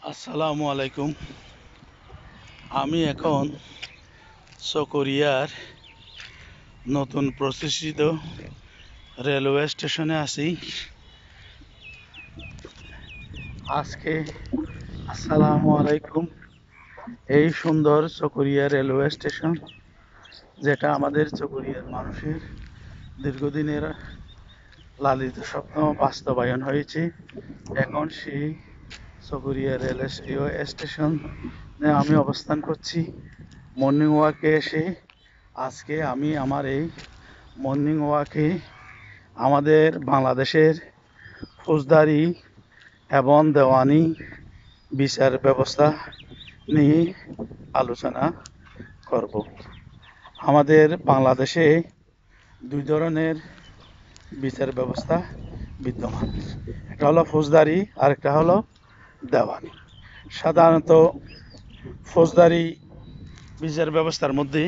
আসসালামু আলাইকুম। আমি এখন চকরিয়ার নতুন প্রতিষ্ঠিত রেলওয়ে স্টেশনে আছি। আজকে আসসালামু আলাইকুম। এই সুন্দর চকরিয়া রেলওয়ে স্টেশন, যেটা আমাদের চকরিয়ার মানুষের দীর্ঘদিনের লালিত স্বপ্ন বাস্তবায়ন হয়েছে। এখন সেই চকরিয়া রেলওয়ে স্টেশনে আমি অবস্থান করছি। মর্নিং ওয়াকে এসে আজকে আমি আমার এই মর্নিং ওয়াকে আমাদের বাংলাদেশের ফৌজদারি এবং দেওয়ানি বিচার ব্যবস্থা নিয়ে আলোচনা করব। আমাদের বাংলাদেশে দুই ধরনের বিচার ব্যবস্থা বিদ্যমান। একটা হলো ফৌজদারি, আর একটা হলো দেওয়ানি। সাধারণত ফৌজদারি বিচার ব্যবস্থার মধ্যে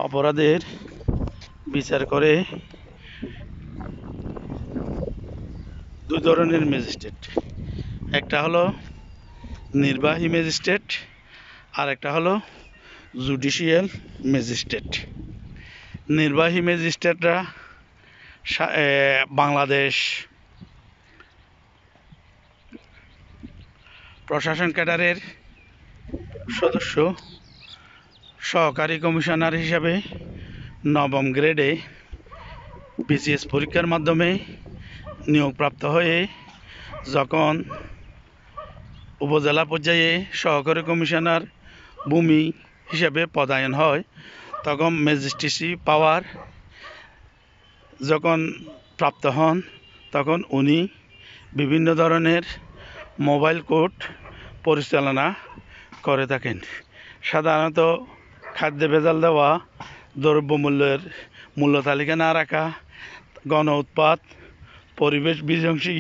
অপরাধের বিচার করে দুই ধরনের ম্যাজিস্ট্রেট। একটা হলো নির্বাহী ম্যাজিস্ট্রেট, আর একটা হলো জুডিশিয়াল ম্যাজিস্ট্রেট। নির্বাহী ম্যাজিস্ট্রেটরা বাংলাদেশ প্রশাসন ক্যাডারের সদস্য, সহকারী কমিশনার হিসাবে নবম গ্রেডে বিসিএস পরীক্ষার মাধ্যমে নিয়োগপ্রাপ্ত হয়ে যখন উপজেলা পর্যায়ে সহকারী কমিশনার ভূমি হিসাবে পদায়ন হয়, তখন ম্যাজিস্ট্রেসি পাওয়ার যখন প্রাপ্ত হন, তখন উনি বিভিন্ন ধরনের মোবাইল কোর্ট পরিচালনা করে থাকেন। সাধারণত খাদ্যে ভেজাল দেওয়া, দ্রব্যমূল্যের মূল্য তালিকা না রাখা, গণ উৎপাত, পরিবেশ বিধ্বংসী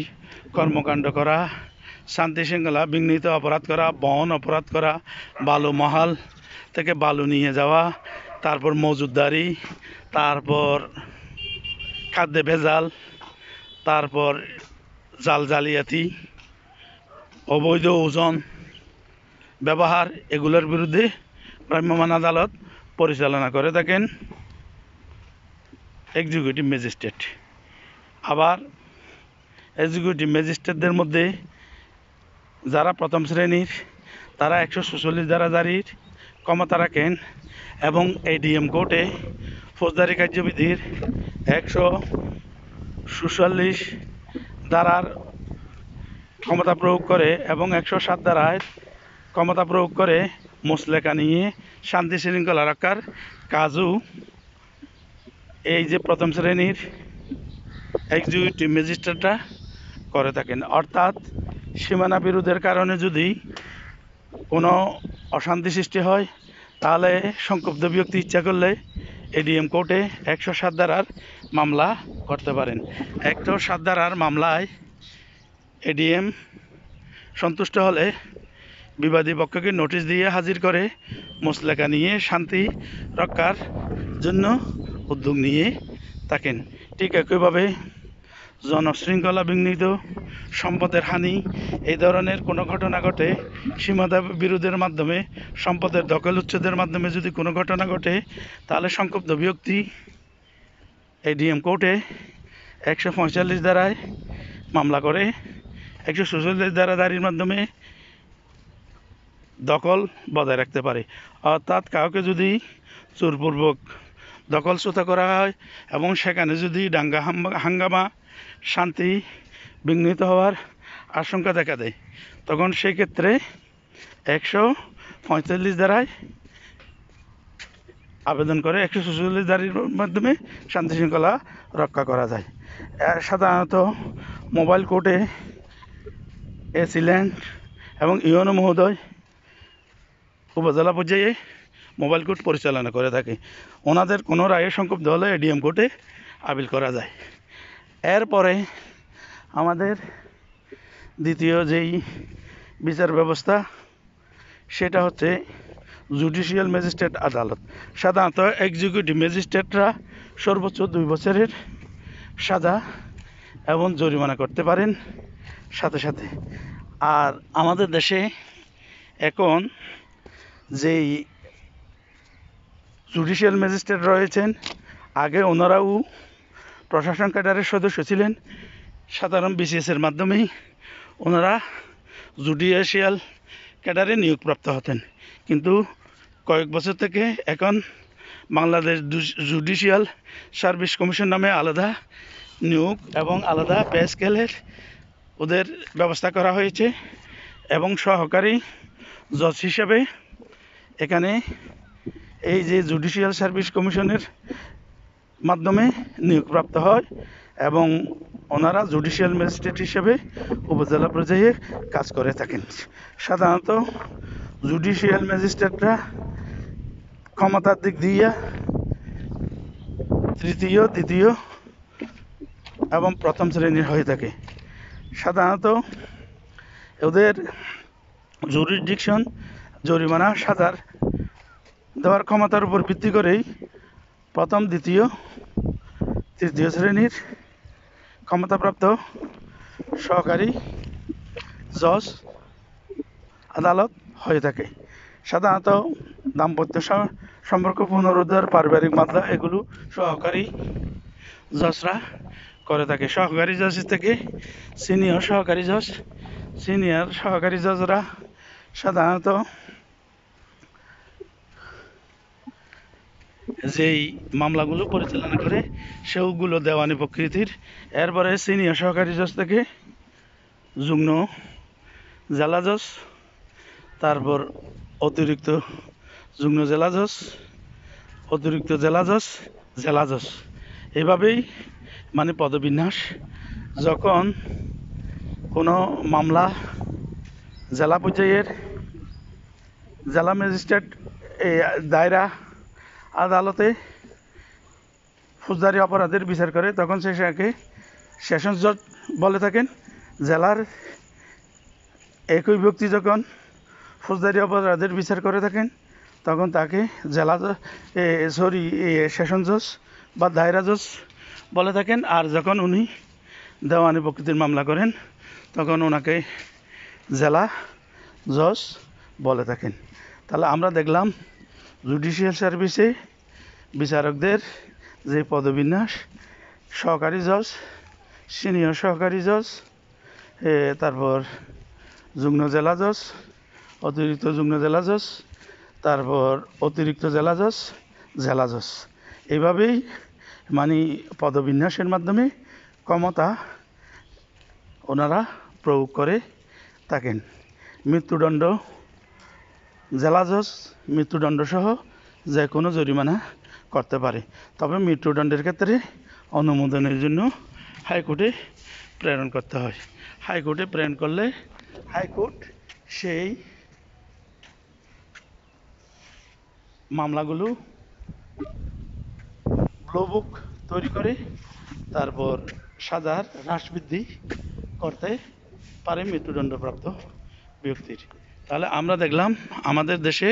কর্মকাণ্ড করা, শান্তি শৃঙ্খলা বিঘ্নিত অপরাধ করা, বহন অপরাধ করা, বালু মহাল থেকে বালু নিয়ে যাওয়া, তারপর মজুদদারি, তারপর খাদ্যে ভেজাল, তারপর জাল জালিয়াতি, অবৈধ ওজন ব্যবহার, এগুলোর বিরুদ্ধে ভ্রাম্যমাণ আদালত পরিচালনা করে থাকেন এক্সিকিউটিভ ম্যাজিস্ট্রেট। আবার এক্সিকিউটিভ ম্যাজিস্ট্রেটদের মধ্যে যারা প্রথম শ্রেণীর, তারা 146 ধারা জারির ক্ষমতা রাখেন এবং এডিএম কোর্টে ফৌজদারি কার্যবিধির 144 ধারার ক্ষমতা প্রয়োগ করে এবং 107 ধারায় ক্ষমতা প্রয়োগ করে মুচলেকা নিয়ে শান্তি শৃঙ্খলা রক্ষার কাজও এই যে প্রথম শ্রেণীর এক্সিকিউটিভ ম্যাজিস্ট্রেটরা করে থাকেন। অর্থাৎ সীমানা বিরোধের কারণে যদি কোনো অশান্তি সৃষ্টি হয়, তাহলে সংক্ষুব্ধ ব্যক্তি ইচ্ছা করলে এডিএম কোর্টে 107 ধারার মামলা করতে পারেন। 107 ধারার মামলায় এডিএম সন্তুষ্ট হলে বিবাদী পক্ষকে নোটিশ দিয়ে হাজির করে মুচলেকা নিয়ে শান্তি রক্ষার জন্য উদ্যোগ নিয়ে থাকেন। ঠিক একইভাবে জনশৃঙ্খলা বিঘ্নিত, সম্পদের হানি, এই ধরনের কোনো ঘটনা ঘটে, সীমানা বিরোধের মাধ্যমে, সম্পদের দখল উচ্ছেদের মাধ্যমে যদি কোনো ঘটনা ঘটে, তাহলে সংক্ষুব্ধ ব্যক্তি এডিএম কোর্টে 145 ধারায় মামলা করে 146 ধারা জারির মাধ্যমে দখল বজায় রাখতে পারে। অর্থাৎ কাউকে যদি জোরপূর্বক দখলচ্যুত করা হয় এবং সেখানে যদি দাঙ্গা হাঙ্গামা, শান্তি বিঘ্নিত হওয়ার আশঙ্কা দেখা দেয়, তখন সেক্ষেত্রে 145 ধারায় আবেদন করে 146 ধারার মাধ্যমে শান্তি শৃঙ্খলা রক্ষা করা যায়। সাধারণত মোবাইল কোর্টে এসিল্যান্ড এবং ইউএনও মহোদয় উপজেলা পর্যায়ে মোবাইল কোর্ট পরিচালনা করে থাকে। ওনাদের কোনো রায়ে সংক্ষুব্ধ হলে এডিএম কোর্টে আপিল করা যায়। এরপরে আমাদের দ্বিতীয় যেই বিচার ব্যবস্থা, সেটা হচ্ছে জুডিশিয়াল ম্যাজিস্ট্রেট আদালত। সাধারণত এক্সিকিউটিভ ম্যাজিস্ট্রেটরা সর্বোচ্চ 2 বছরের সাজা এবং জরিমানা করতে পারেন। সাথে সাথে আর আমাদের দেশে এখন যেই জুডিশিয়াল ম্যাজিস্ট্রেট রয়েছেন, আগে ওনারাও প্রশাসন ক্যাডারের সদস্য ছিলেন। সাধারণ বিসিএসের মাধ্যমেই ওনারা জুডিশিয়াল ক্যাডারে নিয়োগপ্রাপ্ত হতেন, কিন্তু কয়েক বছর থেকে এখন বাংলাদেশ জুডিশিয়াল সার্ভিস কমিশন নামে আলাদা নিয়োগ এবং আলাদা পে স্কেলের ওদের ব্যবস্থা করা হয়েছে এবং সহকারী জজ হিসেবে এখানে এই যে জুডিশিয়াল সার্ভিস কমিশনের মাধ্যমে নিয়োগপ্রাপ্ত হয় এবং ওনারা জুডিশিয়াল ম্যাজিস্ট্রেট হিসেবে উপজেলা পর্যায়ে কাজ করে থাকেন। সাধারণত জুডিশিয়াল ম্যাজিস্ট্রেটরা ক্ষমতার দিক দিয়ে তৃতীয়, দ্বিতীয় এবং প্রথম শ্রেণীর হয়ে থাকে। সাধারণত ওদের জুরিসডিকশন, জরিমানা, সাজার দেওয়ার ক্ষমতার উপর ভিত্তি করেই প্রথম, দ্বিতীয়, তৃতীয় শ্রেণীর ক্ষমতাপ্রাপ্ত সহকারী জজ আদালত হয়ে থাকে। সাধারণত দাম্পত্য সম্পর্ক পুনরুদ্ধার, পারিবারিক মামলা এগুলো সহকারী জজরা করে থাকে। সহকারী জজ থেকে সিনিয়র সহকারী জজরা সাধারণত যেই মামলাগুলো পরিচালনা করে সেগুলো দেওয়ানি প্রকৃতির। এরপরে সিনিয়র সহকারী জজ থেকে যুগ্ম জেলা জজ, তারপর অতিরিক্ত যুগ্ম জেলা জজ, অতিরিক্ত জেলা জজ, এভাবেই মানে পদবিন্যাস। যখন কোনো মামলা জেলা পর্যায়ের জেলা ম্যাজিস্ট্রেট দায়রা আদালতে ফৌজদারি অপরাধের বিচার করে, তখন সেটাকে সেশনস জজ বলে থাকেন। জেলার একই ব্যক্তি যখন ফৌজদারি অপরাধের বিচার করে থাকেন, তখন তাকে সেশন জজ বা দায়রা জজ বলে থাকেন। আর যখন উনি দেওয়ানি প্রকৃতির মামলা করেন, তখন ওনাকে জেলা জজ বলে থাকেন। তাহলে আমরা দেখলাম জুডিশিয়াল সার্ভিসে বিচারকদের যে পদবিন্যাস: সহকারী জজ, সিনিয়র সহকারী জজ, তারপর যুগ্ম জেলা জজ, অতিরিক্ত যুগ্ম জেলা জজ, তারপর অতিরিক্ত জেলা জজ। এইভাবেই মানে পদবিন্যাসের মাধ্যমে ক্ষমতা ওনারা প্রয়োগ করে থাকেন। মৃত্যুদণ্ড, জেলা জজ মৃত্যুদণ্ড সহ যে কোনো জরিমানা করতে পারে, তবে মৃত্যুদণ্ডের ক্ষেত্রে অনুমোদনের জন্য হাইকোর্টে প্রেরণ করতে হয়। হাইকোর্টে প্রেরণ করলে হাইকোর্ট সেই মামলাগুলো ব্লু বুক তৈরি করে তারপর সাজার হ্রাস বৃদ্ধি করতে পারে মৃত্যুদণ্ডপ্রাপ্ত ব্যক্তির। তাহলে আমরা দেখলাম আমাদের দেশে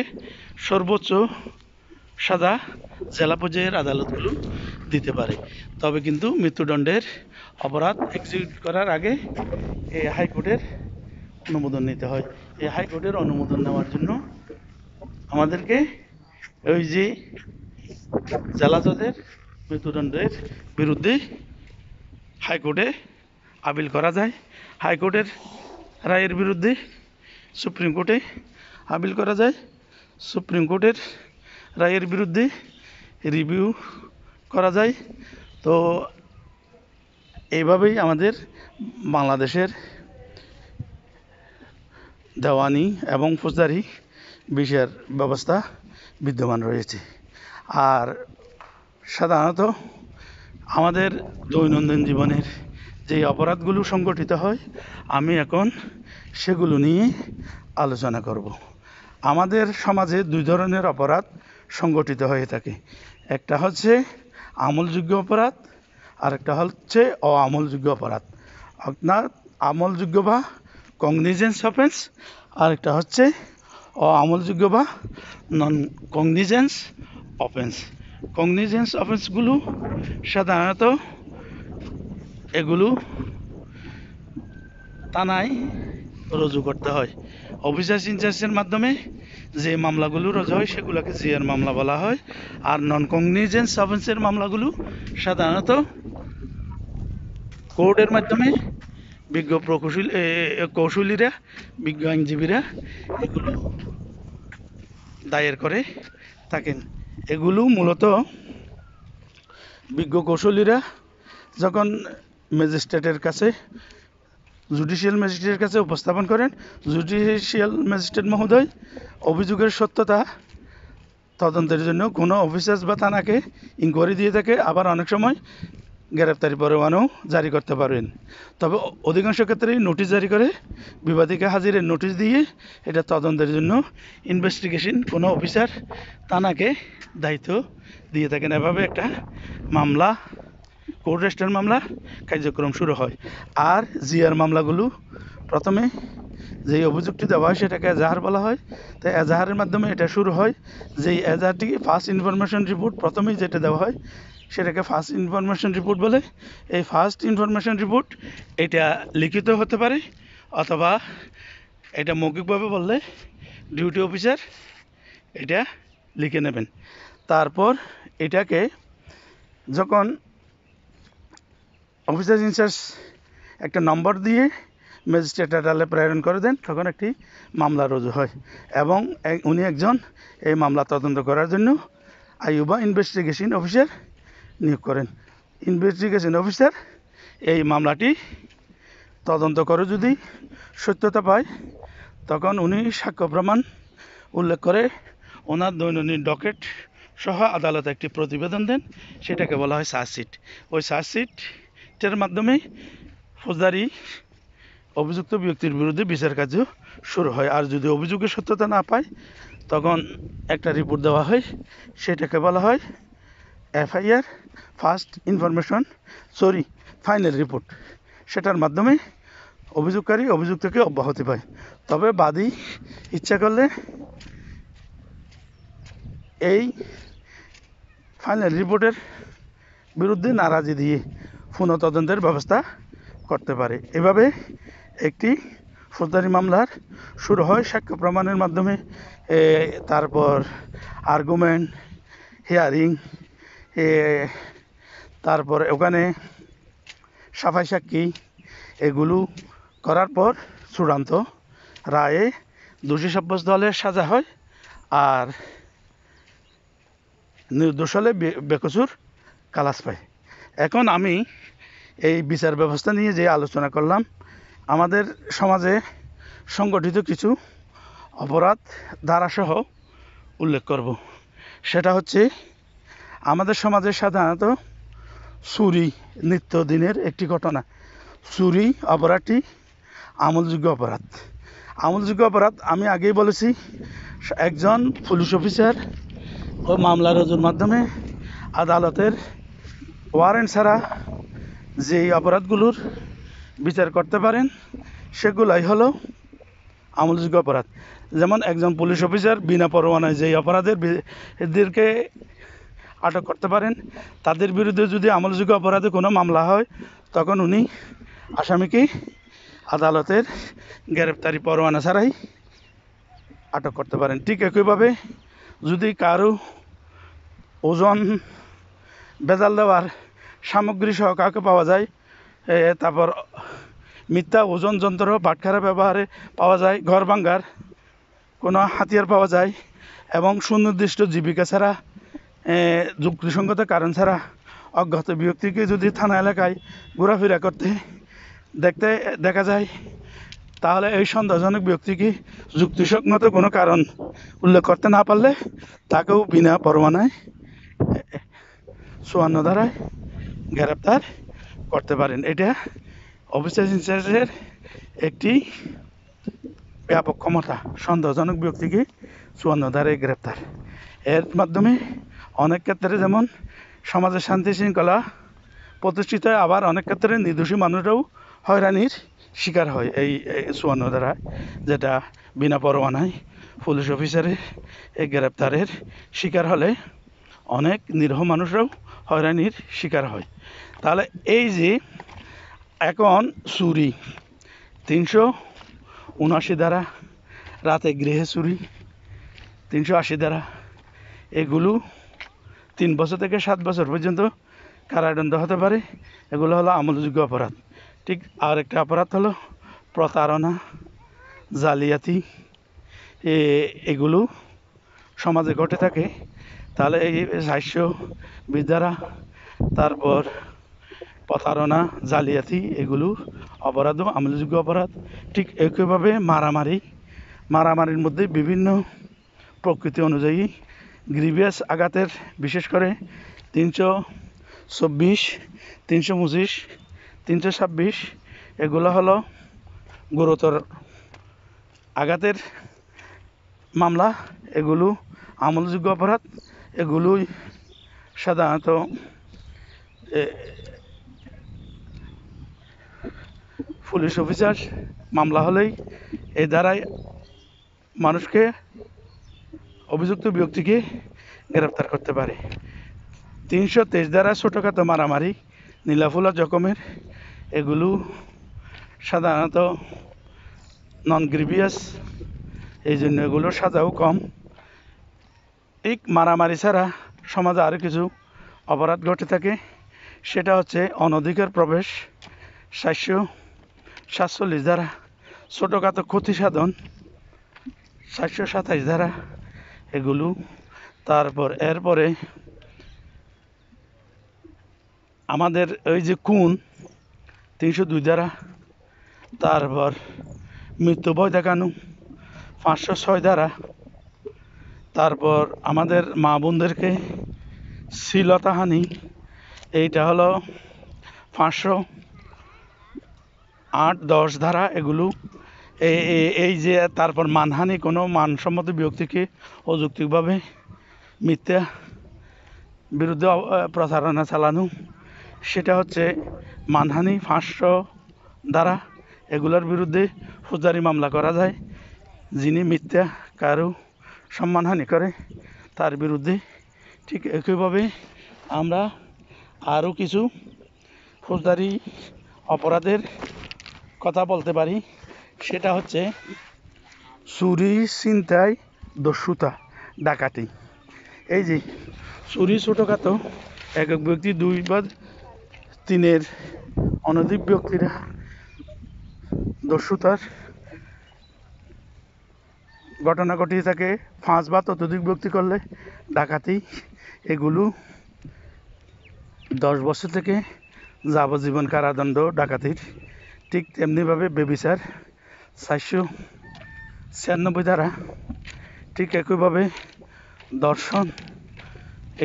সর্বোচ্চ সাজা জেলা পর্যায়ের আদালতগুলো দিতে পারে, তবে কিন্তু মৃত্যুদণ্ডের অপরাধ এক্সিকিউট করার আগে এই হাইকোর্টের অনুমোদন নিতে হয়। এই হাইকোর্টের অনুমোদন নেওয়ার জন্য আমাদেরকে ওই যে জেলা জজের মৃত্যুদণ্ডের বিরুদ্ধে হাইকোর্টে আপিল করা যায়। হাইকোর্টের রায়ের বিরুদ্ধে সুপ্রিম কোর্টে আপিল করা যায়। সুপ্রিম কোর্টের রায়ের বিরুদ্ধে রিভিউ করা যায়। তো এইভাবেই আমাদের বাংলাদেশের দেওয়ানি এবং ফৌজদারি বিচার ব্যবস্থা বিদ্যমান রয়েছে। আর সাধারণত আমাদের দৈনন্দিন জীবনের যে অপরাধগুলো সংগঠিত হয়, আমি এখন সেগুলো নিয়ে আলোচনা করব। আমাদের সমাজে দুই ধরনের অপরাধ সংগঠিত হয়ে থাকে। একটা হচ্ছে আমলযোগ্য অপরাধ, আর একটা হচ্ছে অআমলযোগ্য অপরাধ। আপনার আমলযোগ্য বা কগনিজেন্স অফেন্স, আর একটা হচ্ছে অআমলযোগ্য বা নন কগনিজেন্স অফেন্স। কগনিজেন্স অফেন্সগুলো সাধারণত এগুলো থানায় রুজু করতে হয়। অফিসার্স ইনচার্জের মাধ্যমে যে মামলাগুলো রুজু হয় সেগুলোকে জিআর মামলা বলা হয়। আর নন কগনিজেন্স অফেন্সের মামলাগুলো সাধারণত কোর্টের মাধ্যমে বিজ্ঞ কৌশলীরা, বিজ্ঞ আইনজীবীরা এগুলো দায়ের করে থাকেন। এগুলো মূলত বিজ্ঞ কৌশলীরা যখন ম্যাজিস্ট্রেটের কাছে, জুডিশিয়াল ম্যাজিস্ট্রেটের কাছে উপস্থাপন করেন, জুডিশিয়াল ম্যাজিস্ট্রেট মহোদয় অভিযোগের সত্যতা তদন্তের জন্য কোনো অফিসার্স বা থানাকে ইনকোয়ারি দিয়ে থাকে। আবার অনেক সময় গ্রেপ্তারি পরোয়ানাও জারি করতে পারবেন। তবে অধিকাংশ ক্ষেত্রেই নোটিশ জারি করে, বিবাদীকে হাজিরের নোটিশ দিয়ে এটা তদন্তের জন্য ইনভেস্টিগেশন কোনো অফিসার থানাকে দায়িত্ব দিয়ে থাকেন। এভাবে একটা মামলা, কোর্ট রেজিস্টার মামলা কার্যক্রম শুরু হয়। আর জিআর মামলাগুলো প্রথমে যেই অভিযোগটি দেওয়া হয় সেটাকে এজাহার বলা হয়। তাই এজাহারের মাধ্যমে এটা শুরু হয়। যেই এজাহারটি ফার্স্ট ইনফরমেশন রিপোর্ট প্রথমেই যেটা দেওয়া হয় সেটাকে ফার্স্ট ইনফরমেশন রিপোর্ট বলে। এই ফার্স্ট ইনফরমেশন রিপোর্ট এটা লিখিত হতে পারে, অথবা এটা মৌখিকভাবে বললে ডিউটি অফিসার এটা লিখে নেবেন। তারপর এটাকে যখন অফিসার ইনচার্জ একটা নম্বর দিয়ে ম্যাজিস্ট্রেট আদালতে প্রেরণ করে দেন, তখন একটি মামলা রুজু হয় এবং উনি একজন এই মামলা তদন্ত করার জন্য আইয়ুবা ইনভেস্টিগেশন অফিসার নিয়োগ করেন। ইনভেস্টিগেশন অফিসার এই মামলাটি তদন্ত করে যদি সত্যতা পায়, তখন উনি সাক্ষ্য প্রমাণ উল্লেখ করে ওনার দৈনন্দিন ডকেট সহ আদালতে একটি প্রতিবেদন দেন। সেটাকে বলা হয় চার্জশিট। ওই চার্জশিটের মাধ্যমে ফৌজদারি অভিযুক্ত ব্যক্তির বিরুদ্ধে বিচার কার্য শুরু হয়। আর যদি অভিযোগের সত্যতা না পায়, তখন একটা রিপোর্ট দেওয়া হয়, সেটাকে বলা হয় FIR, first information final report. সেটার মাধ্যমে অভিযোগকারী অভিযুক্তকে অব্যাহতি পায়। তবে বাদী ইচ্ছা করলে এই ফাইনাল রিপোর্টের বিরুদ্ধে নারাজি দিয়ে পুনঃ তদন্তের ব্যবস্থা করতে পারে। এভাবে একটি ফৌজদারি মামলার শুরু হয় সাক্ষ্য প্রমাণের মাধ্যমে। তারপর আর্গুমেন্ট, হিয়ারিং, তারপর ওখানে সাফাই সাক্ষী, এগুলো করার পর চূড়ান্ত রায়ে দোষী সাব্যস্ত হলে সাজা হয়, আর নির্দোষ হলে বেকসুর খালাস পায়। এখন আমি এই বিচার ব্যবস্থা নিয়ে যে আলোচনা করলাম, আমাদের সমাজে সংগঠিত কিছু অপরাধ ধারাসহ উল্লেখ করব। সেটা হচ্ছে, আমাদের সমাজে সাধারণত চুরি নিত্যদিনের একটি ঘটনা। চুরি অপরাধটি আমলযোগ্য অপরাধ। আমলযোগ্য অপরাধ আমি আগেই বলেছি, একজন পুলিশ অফিসার ও মামলা রুজুর মাধ্যমে আদালতের ওয়ারেন্ট ছাড়া যেই অপরাধগুলোর বিচার করতে পারেন সেগুলাই হলো আমলযোগ্য অপরাধ। যেমন একজন পুলিশ অফিসার বিনা পরোয়ানায় যেই অপরাধীদেরকে আটক করতে পারেন, তাদের বিরুদ্ধে যদি আমলযোগ্য অপরাধে কোনো মামলা হয়, তখন উনি আসামিকে আদালতের গ্রেপ্তারি পরোয়ানা ছাড়াই আটক করতে পারেন। ঠিক একইভাবে যদি কারো ওজন ভেজাল দেওয়ার সামগ্রী সহ কাউকে পাওয়া যায়, তারপর মিথ্যা ওজন যন্ত্র বাটখারা ব্যবহারে পাওয়া যায়, ঘর ভাঙ্গার কোনো হাতিয়ার পাওয়া যায়, এবং সুনির্দিষ্ট জীবিকা ছাড়া, যুক্তিসঙ্গত কারণ ছাড়া অজ্ঞাত ব্যক্তিকে যদি থানা এলাকায় ঘোরাফেরা করতে দেখা যায়, তাহলে এই সন্দেহজনক ব্যক্তিকে যুক্তিসঙ্গত কোনো কারণ উল্লেখ করতে না পারলে তাকেও বিনা পরোয়ানায় ৫৪ ধারায় গ্রেপ্তার করতে পারেন। এটা অফিসার ইনচার্জের একটি ব্যাপক ক্ষমতা, সন্দেহজনক ব্যক্তিকে ৫৪ ধারায় গ্রেপ্তার। এর মাধ্যমে অনেক ক্ষেত্রে যেমন সমাজের শান্তি শৃঙ্খলা প্রতিষ্ঠিত হয়, আবার অনেক ক্ষেত্রে নির্দোষী মানুষরাও হয়রানির শিকার হয়। এই ৫৪ ধারায়, যেটা বিনা পরোয়ানায় পুলিশ অফিসারের এই গ্রেপ্তারের শিকার হলে অনেক নিরীহ মানুষরাও হয়রানির শিকার হয়। তাহলে এই যে এখন চুরি 79 ধারা, রাতে গৃহে চুরি 380 ধারা, এগুলো 3 বছর থেকে 7 বছর পর্যন্ত কারাদণ্ড হতে পারে। এগুলো হলো আমলযোগ্য অপরাধ। ঠিক আরেকটা অপরাধ হলো প্রতারণা, জালিয়াতি, এগুলো সমাজে ঘটে থাকে। তাহলে এই 420 ধারা, তারপর প্রতারণা, জালিয়াতি, এগুলো অপরাধও আমলযোগ্য অপরাধ। ঠিক একইভাবে মারামারির মধ্যে বিভিন্ন প্রকৃতি অনুযায়ী গ্রিভিয়াস আঘাতের, বিশেষ করে 324, 325, 326 এগুলো হলো গুরুতর আঘাতের মামলা। এগুলো আমলযোগ্য অপরাধ। এগুলোই সাধারণত পুলিশ অফিসার মামলা হলেই এই দ্বারাই মানুষকে, অভিযুক্ত ব্যক্তিকে গ্রেপ্তার করতে পারে। 323 ধারা ছোটোখাটো মারামারি, নীলাফুলা জখমের, এগুলো সাধারণত নন গ্রিভিয়াস, এই জন্য এগুলোর সাজাও কম। ঠিক মারামারি ছাড়া সমাজে আরও কিছু অপরাধ ঘটে থাকে। সেটা হচ্ছে অনধিকার প্রবেশ, 447 ধারা, ছোটোখাটো ক্ষতি সাধন 427 ধারা, এগুলো। তারপর এরপরে আমাদের ওই যে খুন 302 ধারা, তারপর মৃত্যু ভয় দেখানো 506 ধারা, তারপর আমাদের মা বোনদেরকে শ্লীলতাহানি, এইটা হলো 508, 10 ধারা, এগুলো। এই যে তারপর মানহানি, কোনো মানসম্মত ব্যক্তিকে অযৌক্তিকভাবে মিথ্যা বিরুদ্ধে প্রচারণা চালানো, সেটা হচ্ছে মানহানি 500 ধারা। এগুলোর বিরুদ্ধে ফৌজদারি মামলা করা যায়। যিনি মিথ্যা কারো সম্মানহানি করে তার বিরুদ্ধে। ঠিক একইভাবে আমরা আরও কিছু ফৌজদারি অপরাধের কথা বলতে পারি। সেটা হচ্ছে চুরি, ছিনতাই, দস্যুতা, ডাকাতি। এই যে চুরি ছোটোখাটো, এক এক ব্যক্তি 2 বা 3-এর অনধিক ব্যক্তিরা দস্যুতার ঘটনা ঘটিয়ে থাকে। 5 বা ততোধিক ব্যক্তি করলে ডাকাতি, এগুলো 10 বছর থেকে যাবজ্জীবন কারাদণ্ড ডাকাতির। ঠিক তেমনিভাবে বেবিচার 496 ধারা। ঠিক একইভাবে ধর্ষণ,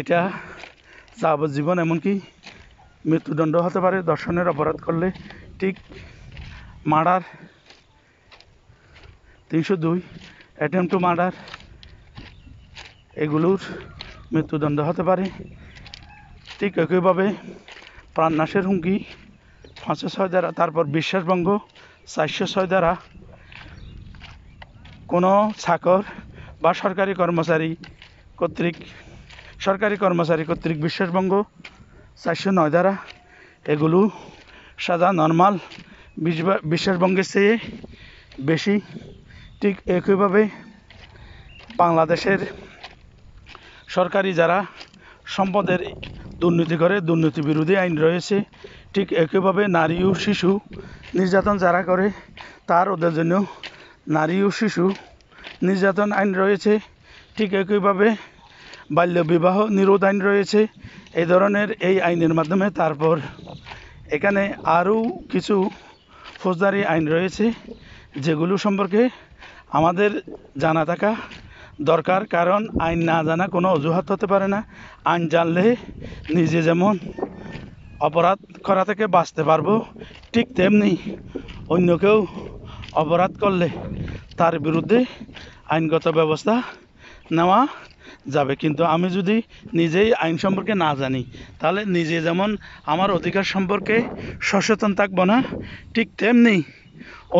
এটা যাবজ্জীবন, এমনকি মৃত্যুদণ্ড হতে পারে ধর্ষণের অপরাধ করলে। ঠিক মার্ডার 302, অ্যাটেম্প টু মার্ডার, এগুলোর মৃত্যুদণ্ড হতে পারে। ঠিক একইভাবে প্রাণনাশের হুমকি 506 ধারা, তারপর বিশ্বাসভঙ্গ 406 ধারা, কোনো চাকর বা সরকারি কর্মচারী কর্তৃক বিশ্বাসভঙ্গ 409 ধারা, এগুলো সাজা নর্মাল বিশ্বাসভঙ্গের চেয়ে বেশি। ঠিক একইভাবে বাংলাদেশের সরকারি যারা সম্পদের দুর্নীতি করে, দুর্নীতি বিরোধী আইন রয়েছে। ঠিক একইভাবে নারী ও শিশু নির্যাতন যারা করে ওদের জন্য নারী ও শিশু নির্যাতন আইন রয়েছে। ঠিক একইভাবে বাল্যবিবাহ নিরোধ আইন রয়েছে। এই ধরনের এই আইনের মাধ্যমে, তারপর এখানে আরও কিছু ফৌজদারি আইন রয়েছে যেগুলো সম্পর্কে আমাদের জানা থাকা দরকার। কারণ আইন না জানা কোনো অজুহাত হতে পারে না। আইন জানলে নিজে যেমন অপরাধ করা থেকে বাঁচতে পারবো, ঠিক তেমনি অন্যকেও অপরাধ করলে তার বিরুদ্ধে আইনগত ব্যবস্থা নেওয়া যাবে। কিন্তু আমি যদি নিজেই আইন সম্পর্কে না জানি, তাহলে নিজে যেমন আমার অধিকার সম্পর্কে সচেতন থাকবো না, ঠিক তেমনি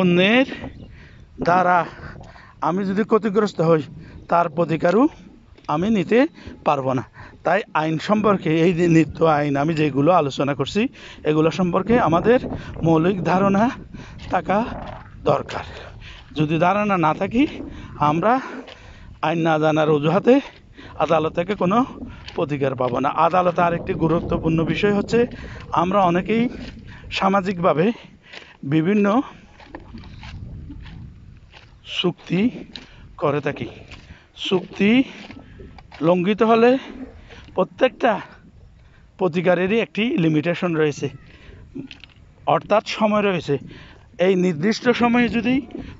অন্যের দ্বারা আমি যদি ক্ষতিগ্রস্ত হই তার প্রতিকারও আমি নিতে পারবো না। তাই আইন সম্পর্কে, এই যে নিত্য আইন আমি যেগুলো আলোচনা করছি, এগুলো সম্পর্কে আমাদের মৌলিক ধারণা থাকা দরকার। যদি ধারণা না থাকি আমরা আইন না জানার অজুহাতে আদালত থেকে কোনো প্রতিকার পাবো না। আদালতে আরেকটি গুরুত্বপূর্ণ বিষয় হচ্ছে আমরা অনেকেই সামাজিকভাবে বিভিন্ন চুক্তি করে থাকি। চুক্তি লঙ্ঘিত হলে প্রত্যেকটা প্রতিকারেরই একটি লিমিটেশন রয়েছে, অর্থাৎ সময় রয়েছে। এই নির্দিষ্ট সময়ে যদি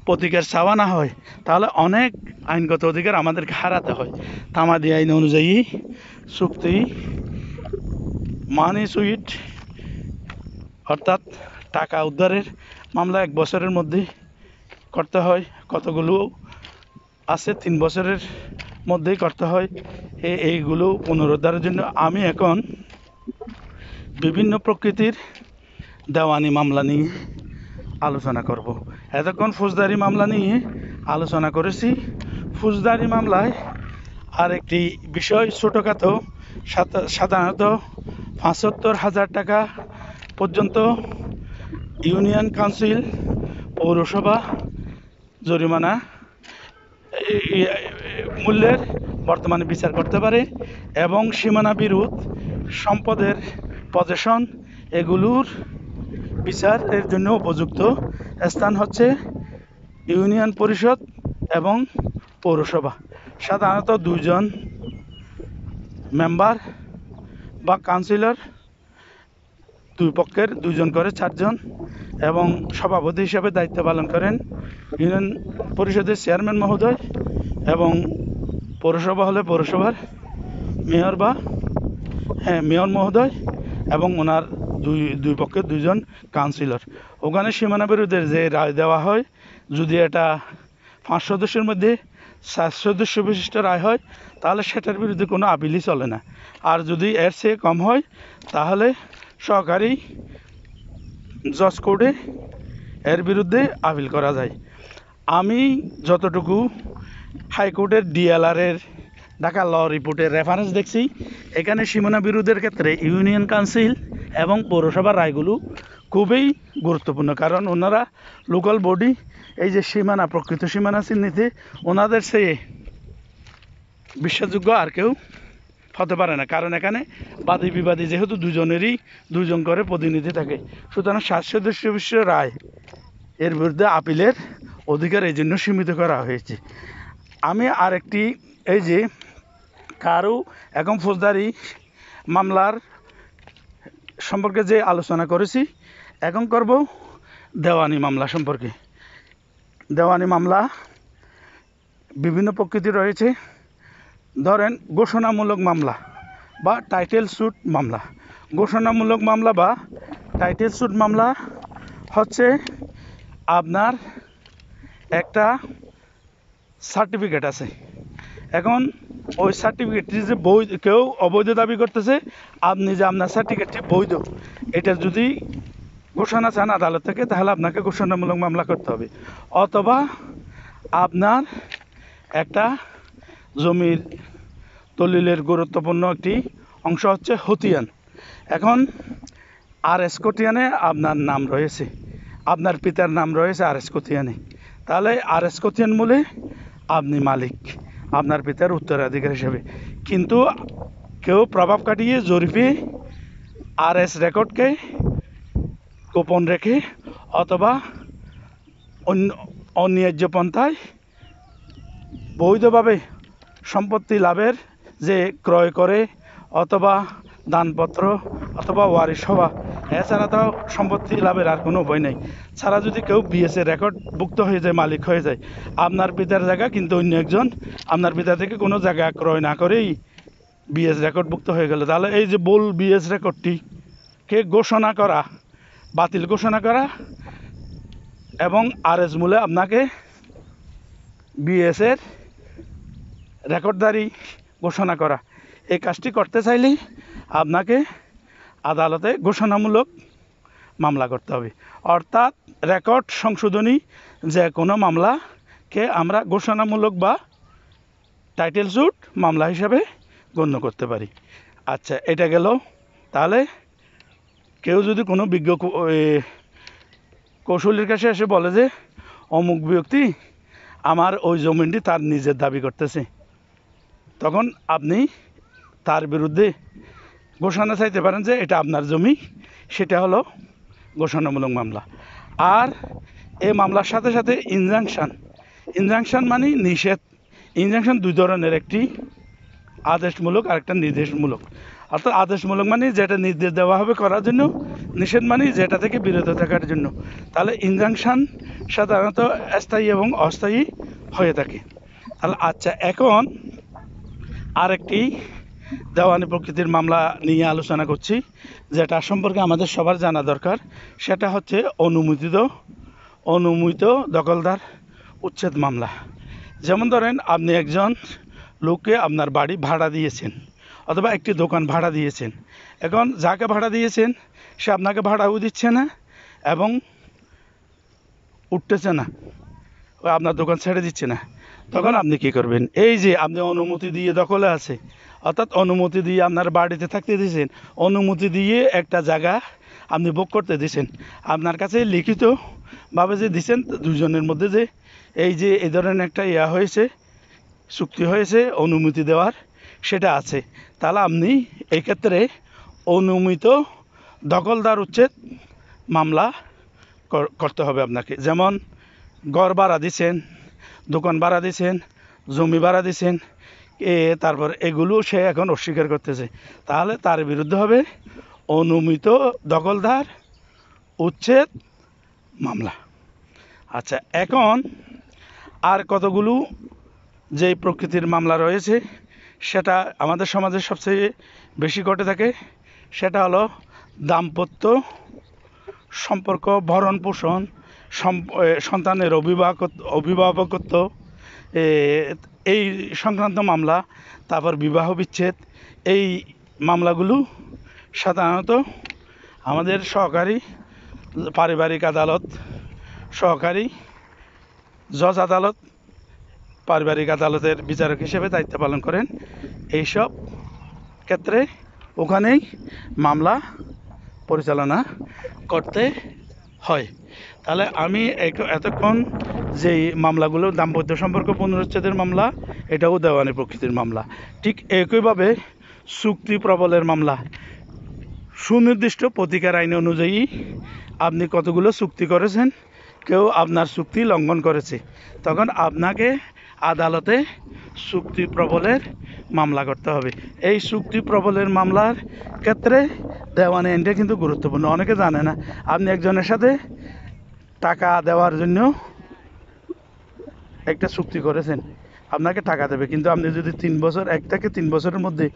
প্রতিকার চাওয়া না হয় তাহলে অনেক আইনগত অধিকার আমাদেরকে হারাতে হয়। তামাদি আইন অনুযায়ী চুক্তি মানি সুইট অর্থাৎ টাকা উদ্ধারের মামলা 1 বছরের মধ্যে করতে হয়, কতগুলো আছে 3 বছরের মধ্যেই করতে হয়। এইগুলো পুনরুদ্ধারের জন্য আমি এখন বিভিন্ন প্রকৃতির দেওয়ানি মামলা নিয়ে আলোচনা করব। এতক্ষণ ফৌজদারি মামলা নিয়ে আলোচনা করেছি। ফৌজদারি মামলায় আরেকটি বিষয় ছোটোখাটো, সাধারণত 75,000 টাকা পর্যন্ত ইউনিয়ন কাউন্সিল, পৌরসভা জরিমানা মূল্যের বর্তমানে বিচার করতে পারে এবং সীমানা বিরোধ, সম্পদের পজেশন, এগুলোর বিচারের জন্য উপযুক্ত স্থান হচ্ছে ইউনিয়ন পরিষদ এবং পৌরসভা। সাধারণত 2 জন মেম্বার বা কাউন্সিলর, 2 পক্ষের 2 জন করে 4 জন, এবং সভাপতি হিসাবে দায়িত্ব পালন করেন ইউনিয়ন পরিষদের চেয়ারম্যান মহোদয়, এবং পৌরসভা হলে পৌরসভার মেয়র মেয়র মহোদয় এবং ওনার দুই পক্ষের 2 জন কাউন্সিলর। ওখানে সীমানা বিরোধের যে রায় দেওয়া হয়, যদি এটা 5 সদস্যের মধ্যে 4 সদস্য বিশিষ্ট রায় হয় তাহলে সেটার বিরুদ্ধে কোনো আপিলই চলে না। আর যদি এর চেয়ে কম হয় তাহলে সহকারী জজ কোর্টে এর বিরুদ্ধে আপিল করা যায়। আমি যতটুকু হাইকোর্টের ডিএলআরের ঢাকা ল রিপোর্টের রেফারেন্স দেখছি, এখানে সীমানা বিরোধের ক্ষেত্রে ইউনিয়ন কাউন্সিল এবং পৌরসভার রায়গুলো খুবই গুরুত্বপূর্ণ, কারণ ওনারা লোকাল বডি, এই যে সীমানা, প্রকৃত সীমানা চিহ্নিতে ওনাদের চেয়ে বিশ্বাসযোগ্য আর কেউ হতে পারে না। কারণ এখানে বাদী বিবাদী যেহেতু 2 জনেরই 2 জন করে প্রতিনিধি থাকে, সুতরাং 7 সদস্য বিশিষ্ট রায় এর বিরুদ্ধে আপিলের অধিকার এই জন্য সীমিত করা হয়েছে। আমি আরেকটি, এই যে কারো এখন ফৌজদারি মামলার সম্পর্কে যে আলোচনা করেছি, এখন করব দেওয়ানি মামলা সম্পর্কে। দেওয়ানি মামলা বিভিন্ন প্রকৃতির রয়েছে। ধরেন ঘোষণামূলক মামলা বা টাইটেল স্যুট মামলা। ঘোষণামূলক মামলা বা টাইটেল স্যুট মামলা হচ্ছে আপনার একটা সার্টিফিকেট আছে, এখন ওই সার্টিফিকেটটি যে বৈধ, কেউ অবৈধ দাবি করতেছে, আপনি যে আপনার সার্টিফিকেটটি বৈধ, এটা যদি ঘোষণা চান আদালত থেকে তাহলে আপনাকে ঘোষণামূলক মামলা করতে হবে। অথবা আপনার একটা জমির দলিলের গুরুত্বপূর্ণ একটি অংশ হচ্ছে খতিয়ান। এখন RS খতিয়ানে আপনার নাম রয়েছে, আপনার পিতার নাম রয়েছে RS খতিয়ানে, তাহলে RS খতিয়ান মূলে আপনি মালিক আপনার পিতার উত্তরাধিকার হিসেবে। কিন্তু কেউ প্রভাব খাটিয়ে জরিপে RS রেকর্ডকে গোপন রেখে অথবা অন্যায্য পন্থায় বৈধভাবে সম্পত্তি লাভের যে ক্রয় করে অথবা দানপত্র অথবা ওয়ারিশ হওয়া, এছাড়া তো সম্পত্তি লাভের আর কোনো উপায় নেই। ছাড়া যদি কেউ বিএসএ রেকর্ডভুক্ত হয়ে যায়, মালিক হয়ে যায়, আপনার পিতার জায়গা কিন্তু অন্য একজন আপনার পিতা থেকে কোনো জায়গা ক্রয় না করেই বিএস রেকর্ডভুক্ত হয়ে গেল, তাহলে এই যে ভুল বিএস রেকর্ডটিকে ঘোষণা করা, বাতিল ঘোষণা করা এবং RS মূলে আপনাকে বিএসের রেকর্ডদারি ঘোষণা করা, এই কাজটি করতে চাইলেই আপনাকে আদালতে ঘোষণামূলক মামলা করতে হবে। অর্থাৎ রেকর্ড সংশোধনী যে কোনো মামলাকে আমরা ঘোষণামূলক বা টাইটেল স্যুট মামলা হিসাবে গণ্য করতে পারি। আচ্ছা, এটা গেল। তাহলে কেউ যদি কোনো বিজ্ঞ কৌশলীর কাছে এসে বলে যে অমুক ব্যক্তি আমার ওই জমিটি তার নিজের দাবি করতেছে, তখন আপনি তার বিরুদ্ধে ঘোষণা চাইতে পারেন যে এটা আপনার জমি, সেটা হলো ঘোষণামূলক মামলা। আর এই মামলার সাথে সাথে ইনজাংশন মানে নিষেধ। ইনজাংশন দুই ধরনের, একটি আদেশমূলক আর একটা নির্দেশমূলক। অর্থাৎ আদেশমূলক মানে যেটা নির্দেশ দেওয়া হবে করার জন্য, নিষেধ মানে যেটা থেকে বিরত থাকার জন্য। তাহলে ইনজাংশন সাধারণত স্থায়ী এবং অস্থায়ী হয়ে থাকে। তাহলে আচ্ছা, এখন আরেকটি দেওয়ানি প্রকৃতির মামলা নিয়ে আলোচনা করছি, যেটা সম্পর্কে আমাদের সবার জানা দরকার। সেটা হচ্ছে অনুমোদিত দখলদার উচ্ছেদ মামলা। যেমন ধরেন, আপনি একজন লোককে আপনার বাড়ি ভাড়া দিয়েছেন অথবা একটি দোকান ভাড়া দিয়েছেন। এখন যাকে ভাড়া দিয়েছেন সে আপনাকে ভাড়াও দিচ্ছে না এবং উঠতেছে না, আপনার দোকান ছেড়ে দিচ্ছে না। তখন আপনি কি করবেন? এই যে আপনি অনুমতি দিয়ে দখলে আছে, অর্থাৎ অনুমতি দিয়ে আপনার বাড়িতে থাকতে দিয়েছেন, অনুমতি দিয়ে একটা জায়গা আপনি ভোগ করতে দিয়েছেন, আপনার কাছে লিখিতভাবে যে দিচ্ছেন দুজনের মধ্যে যে এই ধরনের একটা হয়েছে, চুক্তি হয়েছে অনুমতি দেওয়ার, সেটা আছে। তাহলে আপনি এই ক্ষেত্রে অনুমিত দখলদার উচ্ছেদ মামলা করতে হবে আপনাকে। যেমন ঘর ভাড়া দিচ্ছেন, দোকান ভাড়া দিচ্ছেন, জমি ভাড়া দিচ্ছেন, তারপর এগুলো সে এখন অস্বীকার করতেছে, তাহলে তার বিরুদ্ধে হবে অনুমিত দখলদার উচ্ছেদ মামলা। আচ্ছা, এখন আর কতগুলো যে প্রকৃতির মামলা রয়েছে, সেটা আমাদের সমাজে সবচেয়ে বেশি ঘটে থাকে। সেটা হলো দাম্পত্য সম্পর্ক, ভরণ পোষণ, সন্তানের অভিভাবকত্ব, এই সংক্রান্ত মামলা, তারপর বিবাহ বিচ্ছেদ। এই মামলাগুলো সাধারণত আমাদের সহকারী পারিবারিক আদালত, সহকারী জজ আদালত, পারিবারিক আদালতের বিচারক হিসেবে দায়িত্ব পালন করেন। এইসব ক্ষেত্রে ওখানেই মামলা পরিচালনা করতে হয়। তাহলে আমি এতক্ষণ যেই মামলাগুলো, দাম্পত্য সম্পর্ক পুনরুচ্ছেদের মামলা, এটাও দেওয়ানি প্রকৃতির মামলা। ঠিক একইভাবে চুক্তি প্রবলের মামলা, সুনির্দিষ্ট প্রতিকার আইন অনুযায়ী আপনি কতগুলো চুক্তি করেছেন, কেউ আপনার চুক্তি লঙ্ঘন করেছে, তখন আপনাকে আদালতে চুক্তি প্রবলের মামলা করতে হবে। এই চুক্তি প্রবলের মামলার ক্ষেত্রে দেওয়ানি আইনটা কিন্তু গুরুত্বপূর্ণ, অনেকে জানে না। আপনি একজনের সাথে টাকা দেওয়ার জন্য একটা চুক্তি করেছেন, আপনাকে টাকা দেবে, কিন্তু আপনি যদি 3 বছর, 1 থেকে 3 বছরের মধ্যে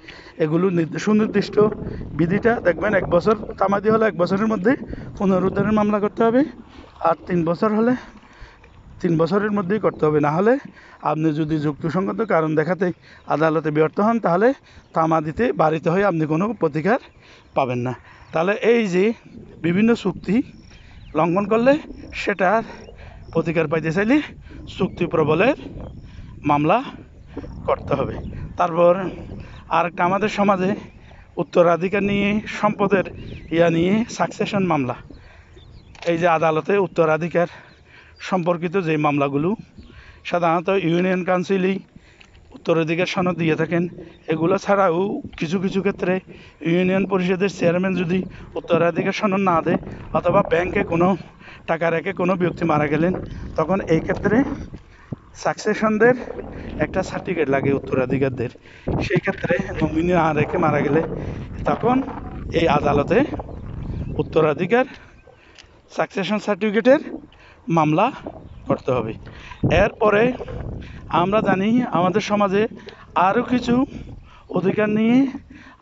এগুলো সুনির্দিষ্ট বিধিটা দেখবেন, 1 বছর তামাদি হলে 1 বছরের মধ্যে পুনরুদ্ধারের মামলা করতে হবে, আর 3 বছর হলে 3 বছরের মধ্যেই করতে হবে। না হলে আপনি যদি যুক্তিসঙ্গত কারণ দেখাতে আদালতে ব্যর্থ হন, তাহলে তামাদিতে বাড়িতে হয়ে আপনি কোনো প্রতিকার পাবেন না। তাহলে এই যে বিভিন্ন চুক্তি লঙ্ঘন করলে সেটার প্রতিকার পাইতে চাইলে চুক্তি প্রবলের মামলা করতে হবে। তারপর আরেকটা আমাদের সমাজে উত্তরাধিকার নিয়ে, সম্পদের নিয়ে সাকসেশন মামলা। এই যে আদালতে উত্তরাধিকার সম্পর্কিত যে মামলাগুলো, সাধারণত ইউনিয়ন কাউন্সিলই উত্তরাধিকার সনদ দিয়ে থাকেন। এগুলো ছাড়াও কিছু কিছু ক্ষেত্রে ইউনিয়ন পরিষদের চেয়ারম্যান যদি উত্তরাধিকার সনদ না দেয়, অথবা ব্যাংকে কোনো টাকা রেখে কোনো ব্যক্তি মারা গেলেন, তখন এই ক্ষেত্রে সাকসেশনদের একটা সার্টিফিকেট লাগে উত্তরাধিকারদের। সেই ক্ষেত্রে নমিনি না রেখে মারা গেলে তখন এই আদালতে উত্তরাধিকার সাকসেশন সার্টিফিকেটের মামলা করতে হবে। এরপরে আমরা জানি আমাদের সমাজে আরও কিছু অধিকার নিয়ে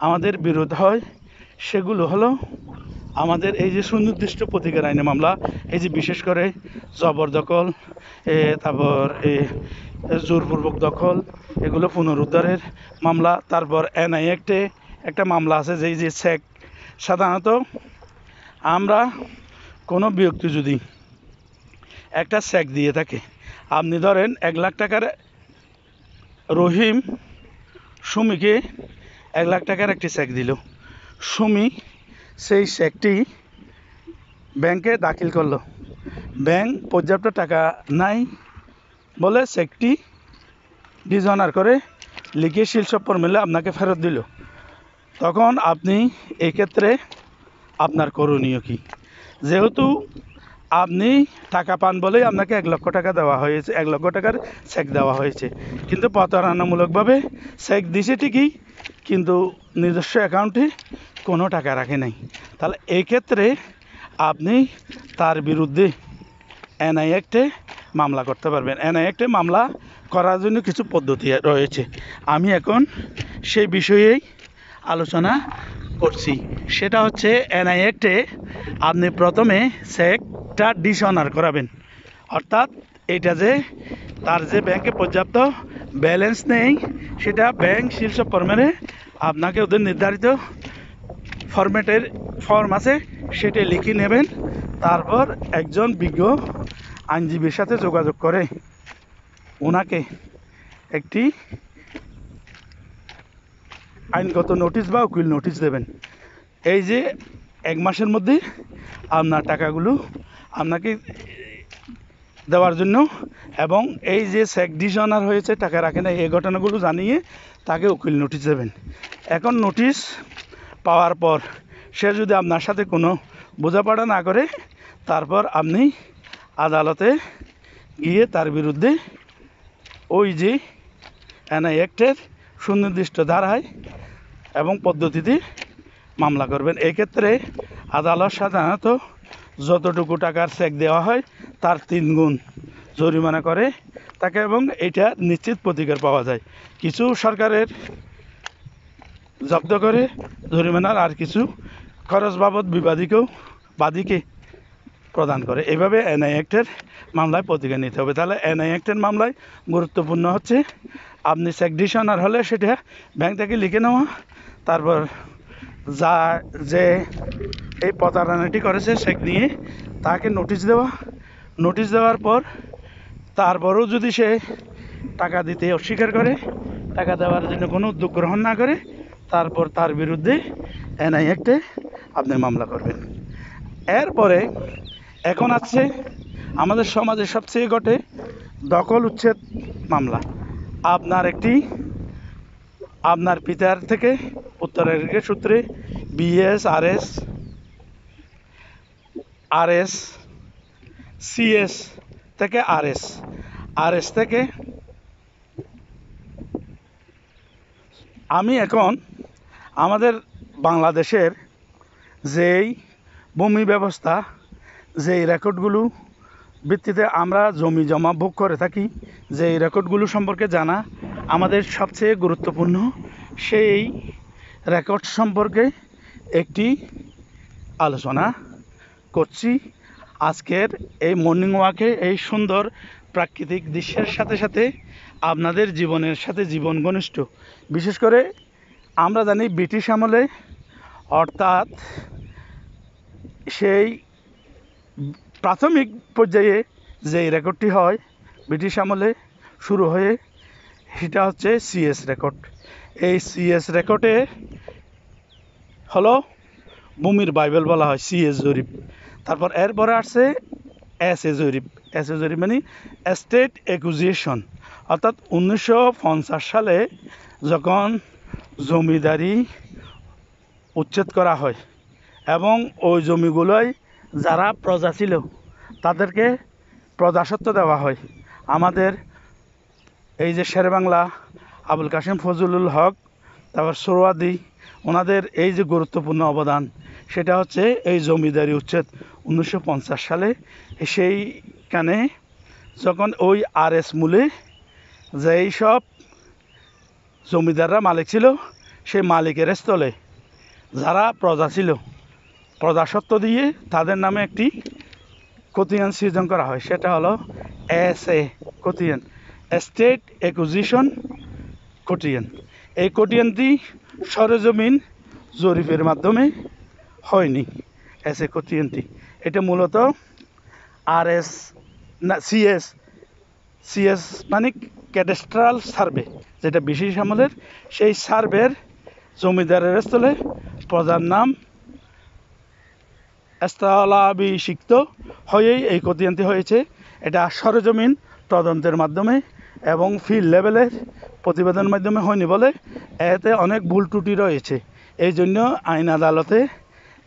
আমাদের বিরোধ হয়। সেগুলো হলো আমাদের এই যে সুনির্দিষ্ট প্রতিকার আইনে মামলা, এই যে বিশেষ করে জবরদখল, তারপর জোরপূর্বক দখল, এগুলো পুনরুদ্ধারের মামলা। তারপর এনআই অ্যাক্টে একটা মামলা আছে, যে চেক। সাধারণত আমরা কোনো ব্যক্তি যদি একটা চেক দিয়ে থাকে, আপনি ধরেন 1 লাখ টাকার, রহিম সুমিকে 1 লাখ টাকার একটি চেক দিল। সুমি সেই চেকটি ব্যাংকে দাখিল করলো, ব্যাংক পর্যাপ্ত টাকা নাই বলে চেকটি ডিসঅনার করে লিখিত শিলসপ্পর মিলে আপনাকে ফেরত দিল। তখন আপনি এই ক্ষেত্রে আপনার করণীয় কী? যেহেতু আপনি টাকা পান বলেই আপনাকে 1 লক্ষ টাকা দেওয়া হয়েছে, 1 লক্ষ টাকার চেক দেওয়া হয়েছে, কিন্তু প্রতারণামূলকভাবে চেক দিছে ঠিকই, কিন্তু নিজস্ব অ্যাকাউন্টে কোনো টাকা রাখে নাই। তাহলে এই ক্ষেত্রে আপনি তার বিরুদ্ধে এনআই অ্যাক্টে মামলা করতে পারবেন। এনআই অ্যাক্টে মামলা করার জন্য কিছু পদ্ধতি রয়েছে, আমি এখন সেই বিষয়েই আলোচনা করছি। সেটা হচ্ছে এনআই অ্যাক্টে আপনি প্রথমে চেকটা ডিসঅনার করাবেন, অর্থাৎ এটা যে তার যে ব্যাংকে পর্যাপ্ত ব্যালেন্স নেই সেটা ব্যাংক শীর্ষক মেরে আপনাকে ওদের নির্ধারিত ফরম্যাটের ফর্ম আছে সেটা লিখে নেবেন। তারপর একজন বিজ্ঞ আইনজীবীর সাথে যোগাযোগ করে ওনাকে একটি আইনগত নোটিশ বা উকিল নোটিশ দেবেন। এই যে 1 মাসের মধ্যে আপনার টাকাগুলো আপনাকে দেওয়ার জন্য, এবং এই যে চেক ডিসঅনার হয়েছে, টাকা রাখে না, এই ঘটনাগুলো জানিয়ে তাকে উকিল নোটিশ দেবেন। এখন নোটিশ পাওয়ার পর সে যদি আপনার সাথে কোনো বোঝাপড়া না করে, তারপর আপনি আদালতে গিয়ে তার বিরুদ্ধে ওই যে এনআই অ্যাক্টের সুনির্দিষ্ট ধারায় এবং পদ্ধতিতে মামলা করবেন। এক্ষেত্রে আদালত সাধারণত যতটুকু টাকার চেক দেওয়া হয় তার 3 গুণ জরিমানা করে তাকে, এবং এটা নিশ্চিত প্রতিকার পাওয়া যায়। কিছু সরকারের জব্দ করে জরিমানার, আর কিছু খরচ বাবদ বাদীকে প্রদান করে। এভাবে এনআই অ্যাক্টের মামলায় প্রতিকার নিতে হবে। তাহলে এনআই অ্যাক্টের মামলায় গুরুত্বপূর্ণ হচ্ছে আপনি চেক ডিসঅনার হলে সেটা ব্যাংক থেকে লিখে নেওয়া, তারপর যে এই প্রতারণাটি করেছে চেক নিয়ে তাকে নোটিশ দেওয়া, নোটিশ দেওয়ার পর তারপরেও যদি সে টাকা দিতে অস্বীকার করে, টাকা দেওয়ার জন্য কোনো উদ্যোগ গ্রহণ না করে, তারপর তার বিরুদ্ধে এনআই অ্যাক্টে আপনি মামলা করবেন। এরপরে এখন আছে আমাদের সমাজে সবচেয়ে ঘটে দখল উচ্ছেদ মামলা। আপনার পিতার থেকে উত্তরাধিকার সূত্রে বিএস, আরএস, সিএস থেকে আরএস থেকে আমি এখন আমাদের বাংলাদেশের যেই ভূমি ব্যবস্থা, যেই রেকর্ডগুলো ভিত্তিতে আমরা জমি জমা ভোগ করে থাকি, যেই রেকর্ডগুলো সম্পর্কে জানা আমাদের সবচেয়ে গুরুত্বপূর্ণ, সেই রেকর্ড সম্পর্কে একটি আলোচনা করছি আজকের এই মর্নিং ওয়াকে। এই সুন্দর প্রাকৃতিক দৃশ্যের সাথে সাথে আপনাদের জীবনের সাথে জীবন ঘনিষ্ঠ। বিশেষ করে আমরা জানি ব্রিটিশ আমলে, অর্থাৎ সেই প্রাথমিক পর্যায়ে যেই রেকর্ডটি হয় ব্রিটিশ আমলে শুরু হয়ে, সেটা হচ্ছে সিএস রেকর্ড। এই সিএস রেকর্ডে হলো ভূমির বাইবেল বলা হয়, সিএস জরিপ। তারপর এরপরে আসছে এসএ জরিপ। এসএ জরিপ মানে এস্টেট অ্যাকুইজিশন, অর্থাৎ 1950 সালে যখন জমিদারি উচ্ছেদ করা হয় এবং ওই জমিগুলোয় যারা প্রজা ছিল তাদেরকে প্রজাস্বত্ব দেওয়া হয়। আমাদের এই যে শেরেবাংলা আবুল কাসেম ফজলুল হক, তারপর সোহরাওয়ার্দী, ওনাদের এই যে গুরুত্বপূর্ণ অবদান, সেটা হচ্ছে এই জমিদারি উচ্ছেদ 1950 সালে। সেইখানে যখন ওই আরএস মূলে যেই সব জমিদাররা মালিক ছিল, সেই মালিকের স্থলে যারা প্রজা ছিল, প্রজাস্বত্ব দিয়ে তাদের নামে একটি খতিয়ান সৃজন করা হয়। সেটা হলো এসএ খতিয়ান, এস্টেট অ্যাকুইজিশন খতিয়ান। এই খতিয়ানটি সরেজমিন জরিপের মাধ্যমে হয়নি। এসএ খতিয়ানটি এটা মূলত আরএস না সিএস মানে ক্যাডাস্ট্রাল সার্ভে, যেটা ব্রিটিশ আমলের, সেই সার্ভের জমিদারের স্থলে প্রজার নাম স্থলাভিষিক্ত হয়েই এই খতিয়ানটি হয়েছে। এটা সরেজমিন তদন্তের মাধ্যমে এবং ফিল্ড লেভেলের প্রতিবেদনের মাধ্যমে হয়নি বলে এতে অনেক ভুল ত্রুটি রয়েছে। এই জন্য আইন আদালতে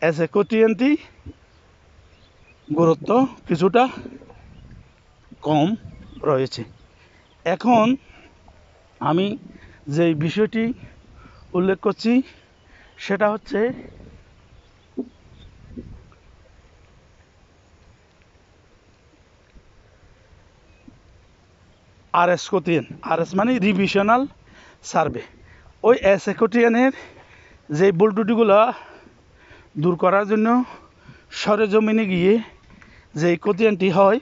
এসে খতিয়ানটি গুরুত্ব কিছুটা কম রয়েছে। এখন আমি যেই বিষয়টি উল্লেখ করছি সেটা হচ্ছে আরএস খতিয়ান। আরএস মানে রিভিশনাল সার্ভে। ওই এসএ খতিয়ানের যে ভুল ত্রুটিগুলো দূর করার জন্য সরেজমিনে গিয়ে যে খতিয়ানটি হয়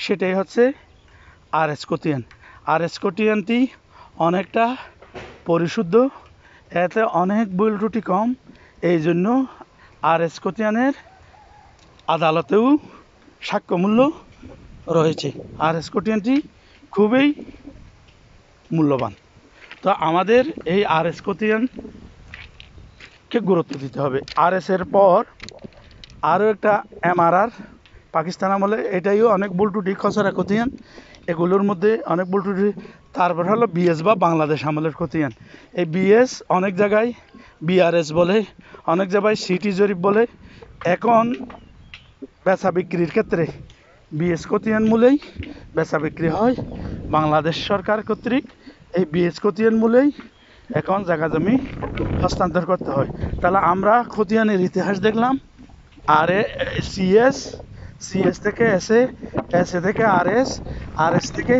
সেটাই হচ্ছে আরএস খতিয়ান। আরএস খতিয়ানটি অনেকটা পরিশুদ্ধ, এতে অনেক ভুল ত্রুটি কম। এই জন্য আরএস খতিয়ানের আদালতেও সাক্ষ্যমূল্য রয়েছে। আরএস খতিয়ানটি খুবই মূল্যবান। তো আমাদের এই আরএস খতিয়ানকে গুরুত্ব দিতে হবে। আরএসের পর আরও একটা এমআরআর পাকিস্তান আমলে, এটাইও অনেক ভুল ত্রুটি, খসড়া খতিয়ান, এগুলোর মধ্যে অনেক ভুল ত্রুটি। তারপর হলো বিএস বা বাংলাদেশ আমলের খতিয়ান। এই বিএস অনেক জায়গায় বিআরএস বলে, অনেক জায়গায় সিটি জরিপ বলে। এখন বেচা বিক্রির ক্ষেত্রে বিএস খতিয়ান মূলেই বেচা বিক্রি হয় বাংলাদেশ সরকার কর্তৃক। এই বিএস খতিয়ান মূলেই এখন জায়গা জমি হস্তান্তর করতে হয়। তাহলে আমরা খতিয়ানের ইতিহাস দেখলাম। আর সিএস, সিএস থেকে এসএ, এসএ থেকে আরএস, আরএস থেকে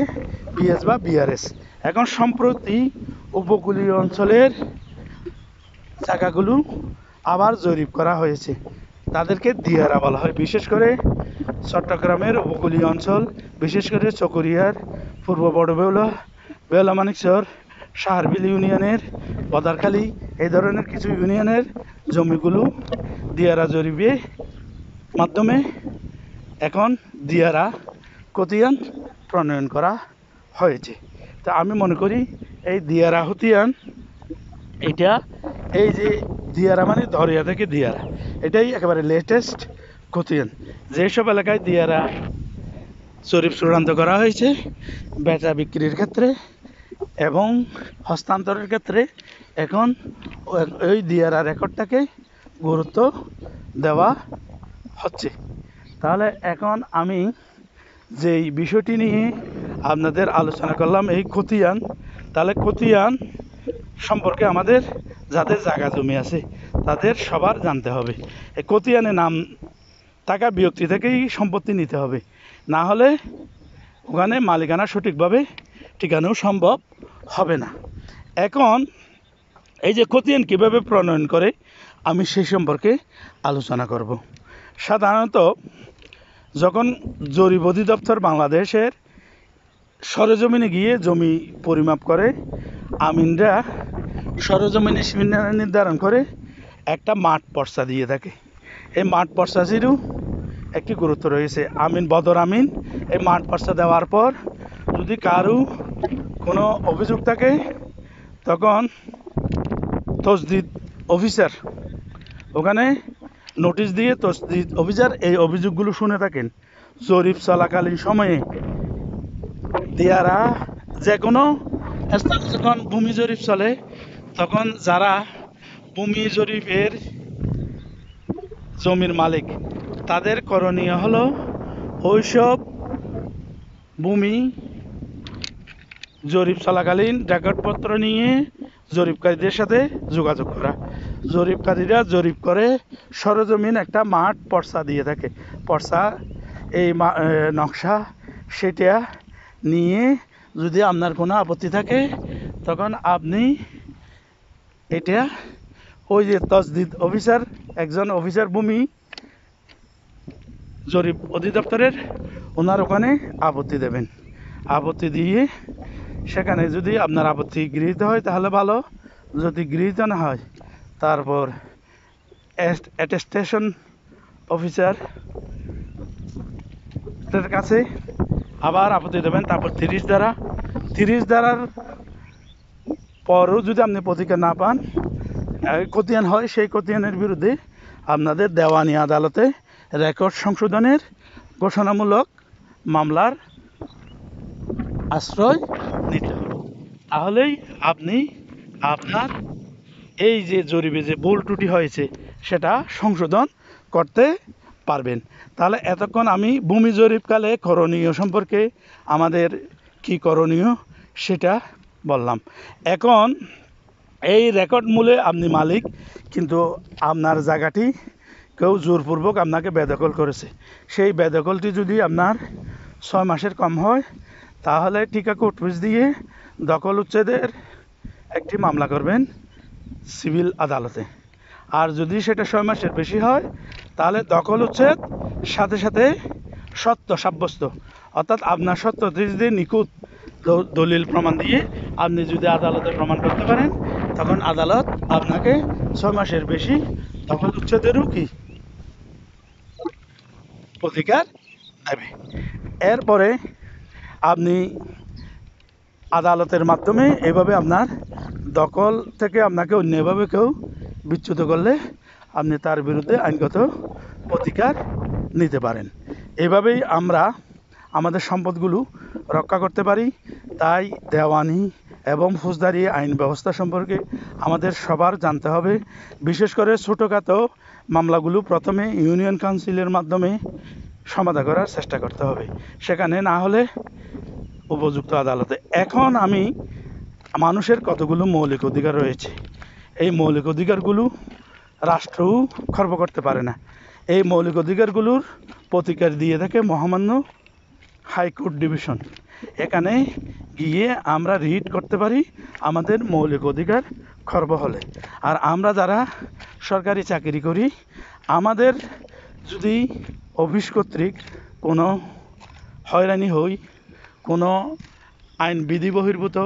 বিএস বা বিআরএস। এখন সম্প্রতি উপকূলীয় অঞ্চলের জায়গাগুলো আবার জরিপ করা হয়েছে। তাদেরকে দিয়ারা বলা হয়। বিশেষ করে চট্টগ্রামের উপকূলীয় অঞ্চল, বিশেষ করে চকরিয়ার, পূর্ব বড়বেউলা, বেউলা মানিকচর, সাহারবিল ইউনিয়নের, বদারখালী, এই ধরনের কিছু ইউনিয়নের জমিগুলো দিয়ারা জরিপের মাধ্যমে এখন দিয়ারা খতিয়ান প্রণয়ন করা হয়েছে। তা আমি মনে করি এই দিয়ারা খতিয়ান, এটা এই যে দিয়ারা মানে দরিয়া থেকে দিয়ারা, এটাই একেবারে লেটেস্ট খতিয়ান। যেসব এলাকায় দিয়ারা জরিপ চূড়ান্ত করা হয়েছে বেচা বিক্রির ক্ষেত্রে এবং হস্তান্তরের ক্ষেত্রে, এখন ওই দিয়ারা রেকর্ডটাকে গুরুত্ব দেওয়া হচ্ছে। তাহলে এখন আমি যেই বিষয়টি নিয়ে আপনাদের আলোচনা করলাম, এই খতিয়ান, তাহলে খতিয়ান সম্পর্কে আমাদের যাদের জায়গা জমি আছে তাদের সবার জানতে হবে। এই খতিয়ানে নাম থাকা ব্যক্তি থেকেই সম্পত্তি নিতে হবে, না হলে ওখানে মালিকানা সঠিকভাবে ঠিকানাও সম্ভব হবে না। এখন এই যে খতিয়ান কীভাবে প্রণয়ন করে আমি সেই সম্পর্কে আলোচনা করব। সাধারণত যখন জরিপ অধিদপ্তর বাংলাদেশের সরেজমিনে গিয়ে জমি পরিমাপ করে, আমিনরা সরেজমিনে সীমানা নির্ধারণ করে একটা মাঠ পর্চা দিয়ে থাকে। এই মাঠ পর্চাটিরও একটি গুরুত্ব রয়েছে। আমিন বদর আমিন এই মাঠ পর্চা দেওয়ার পর যদি কারো কোনো অভিযোগ থাকে তখন তসদিদ অফিসার ওখানে নোটিশ দিয়ে তসদিদ অফিসার এই অভিযোগগুলো শুনে থাকেন। জরিপ চলাকালীন সময়ে দিয়ারা যে কোনো স্থানে যখন ভূমি জরিপ চলে তখন যারা ভূমি জরিপের জমির মালিক তাদের করণীয় হলো ওইসব ভূমি জরিপ চলাকালীন রেকর্ডপত্র নিয়ে জরিপকারীদের সাথে যোগাযোগ করা। জরিপকারীরা জরিপ করে সরজমিন একটা মাঠ পর্চা দিয়ে থাকে। পর্চা এই নকশা সেটা নিয়ে যদি আপনার কোনো আপত্তি থাকে তখন আপনি এটা ওই যে তসদিদ অফিসার, একজন অফিসার ভূমি জরিপ অধিদপ্তরের, ওনার ওখানে আপত্তি দেবেন। আপত্তি দিয়ে সেখানে যদি আপনার আপত্তি গৃহীত হয় তাহলে ভালো, যদি গৃহীত না হয় তারপর অ্যাটেস্টেশন অফিসার কাছে আবার আপত্তি দেবেন। তারপর 30 ধারার পরও যদি আপনি প্রতিকার না পান, খতিয়ান হয়, সেই খতিয়ানের বিরুদ্ধে আপনাদের দেওয়ানি আদালতে রেকর্ড সংশোধনের ঘোষণামূলক মামলার আশ্রয় নিতে হবে। তাহলেই আপনি আপনার এই যে জরিপে যে ভুল ত্রুটি হয়েছে সেটা সংশোধন করতে পারবেন। তাহলে এতক্ষণ আমি ভূমি জরিপকালে করণীয় সম্পর্কে আমাদের কি করণীয় সেটা বললাম। এখন এই রেকর্ড মূলে আপনি মালিক, কিন্তু আপনার জায়গাটি কেউ জোরপূর্বক আপনাকে বেদখল করেছে। সেই বেদখলটি যদি আপনার 6 মাসের কম হয় তাহলে ঠিকা কোর্ট ফিস দিয়ে দখল উচ্ছেদের একটি মামলা করবেন সিভিল আদালতে। আর যদি সেটা 6 মাসের বেশি হয় তাহলে দখল উচ্ছেদ সাথে সাথে সত্য সাব্যস্ত, অর্থাৎ আপনার সত্য দিয়ে নিখুঁত দলিল প্রমাণ দিয়ে আপনি যদি আদালতে প্রমাণ করতে পারেন তখন আদালত আপনাকে 6 মাসের বেশি দখল উচ্ছেদেরও কি অধিকার দেবে। এরপরে আপনি আদালতের মাধ্যমে এভাবে আপনার দখল থেকে আপনাকে অন্যভাবে কেউ বিচ্যুত করলে আপনি তার বিরুদ্ধে আইনগত প্রতিকার নিতে পারেন। এভাবেই আমরা আমাদের সম্পদগুলো রক্ষা করতে পারি। তাই দেওয়ানি এবং ফৌজদারি আইন ব্যবস্থা সম্পর্কে আমাদের সবার জানতে হবে। বিশেষ করে ছোটোখাটো মামলাগুলো প্রথমে ইউনিয়ন কাউন্সিলের মাধ্যমে সমাধান করার চেষ্টা করতে হবে, সেখানে না হলে উপযুক্ত আদালতে। এখন আমি মানুষের কতগুলো মৌলিক অধিকার রয়েছে, এই মৌলিক অধিকারগুলো রাষ্ট্রও খর্ব করতে পারে না। এই মৌলিক অধিকারগুলোর প্রতিকার দিয়ে থাকে মহামান্য হাইকোর্ট ডিভিশন। এখানে গিয়ে আমরা রিট করতে পারি আমাদের মৌলিক অধিকার খর্ব হলে। আর আমরা যারা সরকারি চাকরি করি, আমাদের যদি অফিস কর্তৃক কোনো হয়রানি হই, কোনো আইন বিধি বহির্ভূত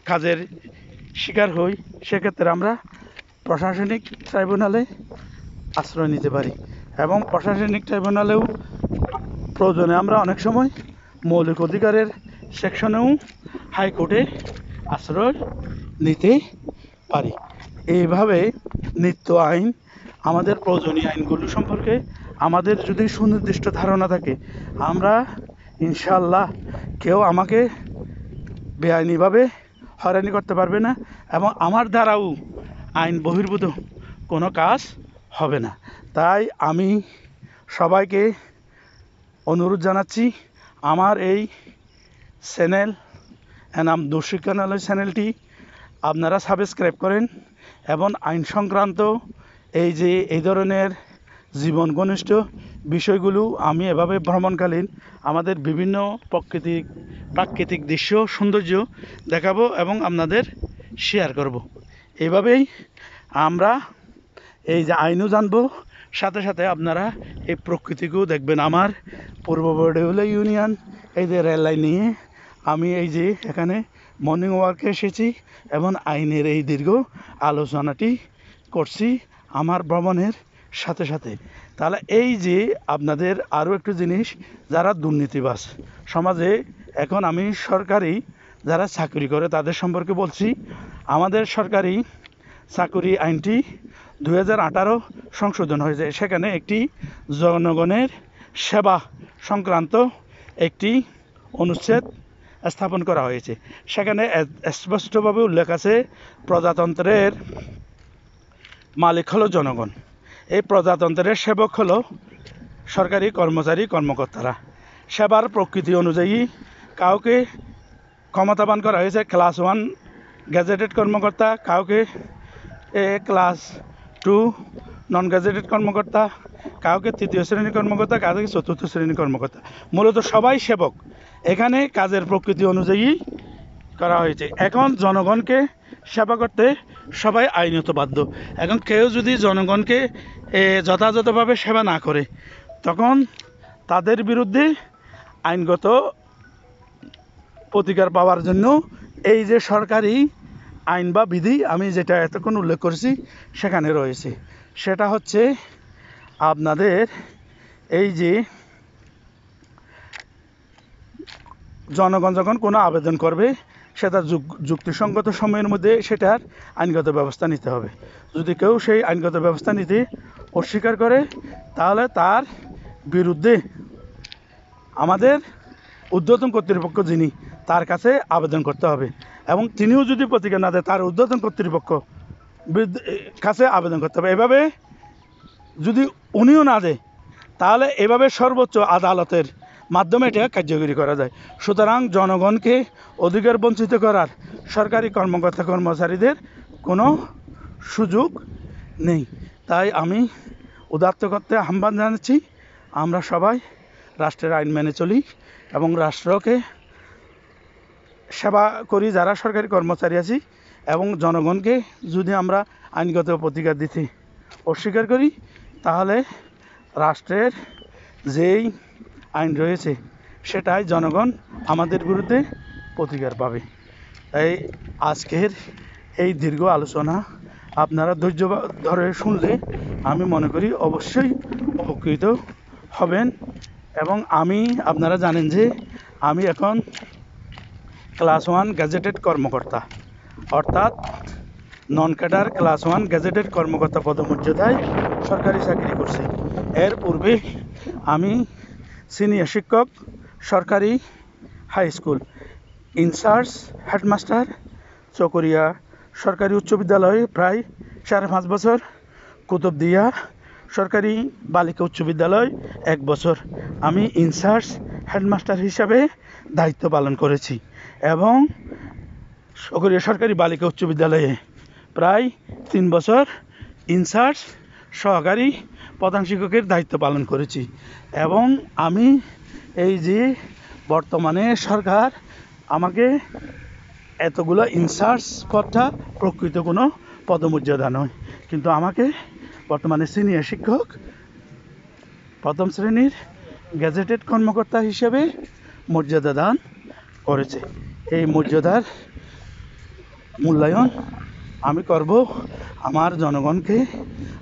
কাজের শিকার হই, সেক্ষেত্রে আমরা প্রশাসনিক ট্রাইব্যুনালে আশ্রয় নিতে পারি। এবং প্রশাসনিক ট্রাইব্যুনালেও প্রয়োজনে আমরা অনেক সময় মৌলিক অধিকারের সেকশনেও হাইকোর্টে আশ্রয় নিতে পারি। এইভাবে নিত্য আইন, আমাদের প্রয়োজনীয় আইনগুলো সম্পর্কে আমাদের যদি সুনির্দিষ্ট ধারণা থাকে, আমরা ইনশাআল্লাহ কেউ আমাকে বেআইনিভাবে হয়রানি করতে পারবে না এবং আমার দ্বারাও আইন বহির্ভূত কোনো কাজ হবে না। তাই আমি সবাইকে অনুরোধ জানাচ্ছি, আমার এই চ্যানেল এনাম দর্শিকানালয় চ্যানেলটি আপনারা সাবস্ক্রাইব করেন এবং আইন সংক্রান্ত এই ধরনের জীবন ঘনিষ্ঠ বিষয়গুলো আমি এভাবে ভ্রমণকালীন আমাদের বিভিন্ন প্রাকৃতিক দৃশ্য সৌন্দর্য দেখাবো এবং আপনাদের শেয়ার করব। এইভাবেই আমরা এই যে আইনও জানবো, সাথে সাথে আপনারা এই প্রকৃতিকেও দেখবেন। আমার পূর্ব বড়দেউলা ইউনিয়ন এই যে রেল লাইন নিয়ে আমি এই যে এখানে মর্নিং ওয়ার্কে এসেছি এবং আইনের এই দীর্ঘ আলোচনাটি করছি আমার ভ্রমণের সাথে সাথে। তাহলে এই যে আপনাদের আরও একটু জিনিস, যারা দুর্নীতিবাজ সমাজে, এখন আমি সরকারি যারা চাকরি করে তাদের সম্পর্কে বলছি। আমাদের সরকারি চাকরি আইনটি 2018 সংশোধন হয়েছে। সেখানে একটি জনগণের সেবা সংক্রান্ত একটি অনুচ্ছেদ স্থাপন করা হয়েছে। সেখানে স্পষ্টভাবে উল্লেখ আছে, প্রজাতন্ত্রের মালিক হলো জনগণ, এই প্রজাতন্ত্রের সেবক হলো সরকারি কর্মচারী কর্মকর্তারা। সেবার প্রকৃতি অনুযায়ী কাউকে ক্ষমতাবান করা হয়েছে ক্লাস 1 গ্যাজেটেড কর্মকর্তা, কাউকে ক্লাস 2 নন গ্যাজেটেড কর্মকর্তা, কাউকে 3য় শ্রেণীর কর্মকর্তা, কাউকে 4র্থ শ্রেণীর কর্মকর্তা। মূলত সবাই সেবক, এখানে কাজের প্রকৃতি অনুযায়ী করা হয়েছে। এখন জনগণকে সেবা করতে সবাই আইনত বাধ্য। এখন কেউ যদি জনগণকে যথাযথভাবে সেবা না করে, তখন তাদের বিরুদ্ধে আইনগত প্রতিকার পাওয়ার জন্য এই যে সরকারি আইন বা বিধি আমি যেটা এতক্ষণ উল্লেখ করেছি সেখানে রয়েছে। সেটা হচ্ছে আপনাদের এই যে জনগণ যখন কোনো আবেদন করবে, সেটা যুক্তিসঙ্গত সময়ের মধ্যে সেটার আইনগত ব্যবস্থা নিতে হবে। যদি কেউ সেই আইনগত ব্যবস্থা নিতে অস্বীকার করে তাহলে তার বিরুদ্ধে আমাদের ঊর্ধ্বতন কর্তৃপক্ষ যিনি তার কাছে আবেদন করতে হবে, এবং তিনিও যদি প্রতিকার না দেয় তার ঊর্ধ্বতন কর্তৃপক্ষ কাছে আবেদন করতে হবে। এভাবে যদি উনিও না দেয় তাহলে এভাবে সর্বোচ্চ আদালতের মাধ্যমে এটা কার্যকরী করা যায়। সুতরাং জনগণকে অধিকার বঞ্চিত করার সরকারি কর্মকর্তা কর্মচারীদের কোনো সুযোগ নেই। তাই আমি উদাত্ত করতে আহ্বান জানাচ্ছি, আমরা সবাই রাষ্ট্রের আইন মেনে চলি এবং রাষ্ট্রকে সেবা করি যারা সরকারি কর্মচারী আছি, এবং জনগণকে যদি আমরা আইনগত প্রতিকার দিতে অস্বীকার করি তাহলে রাষ্ট্রের যেই আইন রয়েছে সেটাই জনগণ আমাদের বিরুদ্ধে প্রতিকার পাবে। তাই আজকের এই দীর্ঘ আলোচনা আপনারা ধৈর্য ধরে শুনলে আমি মনে করি অবশ্যই উপকৃত হবেন। এবং আপনারা জানেন যে আমি এখন ক্লাস 1 গ্যাজেটেড কর্মকর্তা, অর্থাৎ নন ক্যাডার ক্লাস 1 গ্যাজেটেড কর্মকর্তা পদমর্যাদায় সরকারি চাকরি করছি। এর পূর্বে আমি সিনিয়র শিক্ষক, সরকারি high school incharge headmaster, Chakaria সরকারি উচ্চ বিদ্যালয়ে প্রায় 5.5 বছর, কুতুবদিয়া সরকারি বালিকা উচ্চ বিদ্যালয় 1 বছর আমি ইনচার্জ হেডমাস্টার হিসাবে দায়িত্ব পালন করেছি, এবং চকরিয়া সরকারি বালিকা উচ্চ বিদ্যালয়ে প্রায় 3 বছর ইনচার্জ সহকারী প্রধান শিক্ষকের দায়িত্ব পালন করেছি। এবং আমি এই যে বর্তমানে সরকার আমাকে এতগুলো ইনচার্জ পদটা প্রকৃত কোনো পদমর্যাদা নয়, কিন্তু আমাকে বর্তমানে সিনিয়র শিক্ষক প্রথম শ্রেণীর গ্যাজেটেড কর্মকর্তা হিসেবে মর্যাদা দান করেছে। এই মর্যাদার মূল্যায়ন আমি করব আমার জনগণকে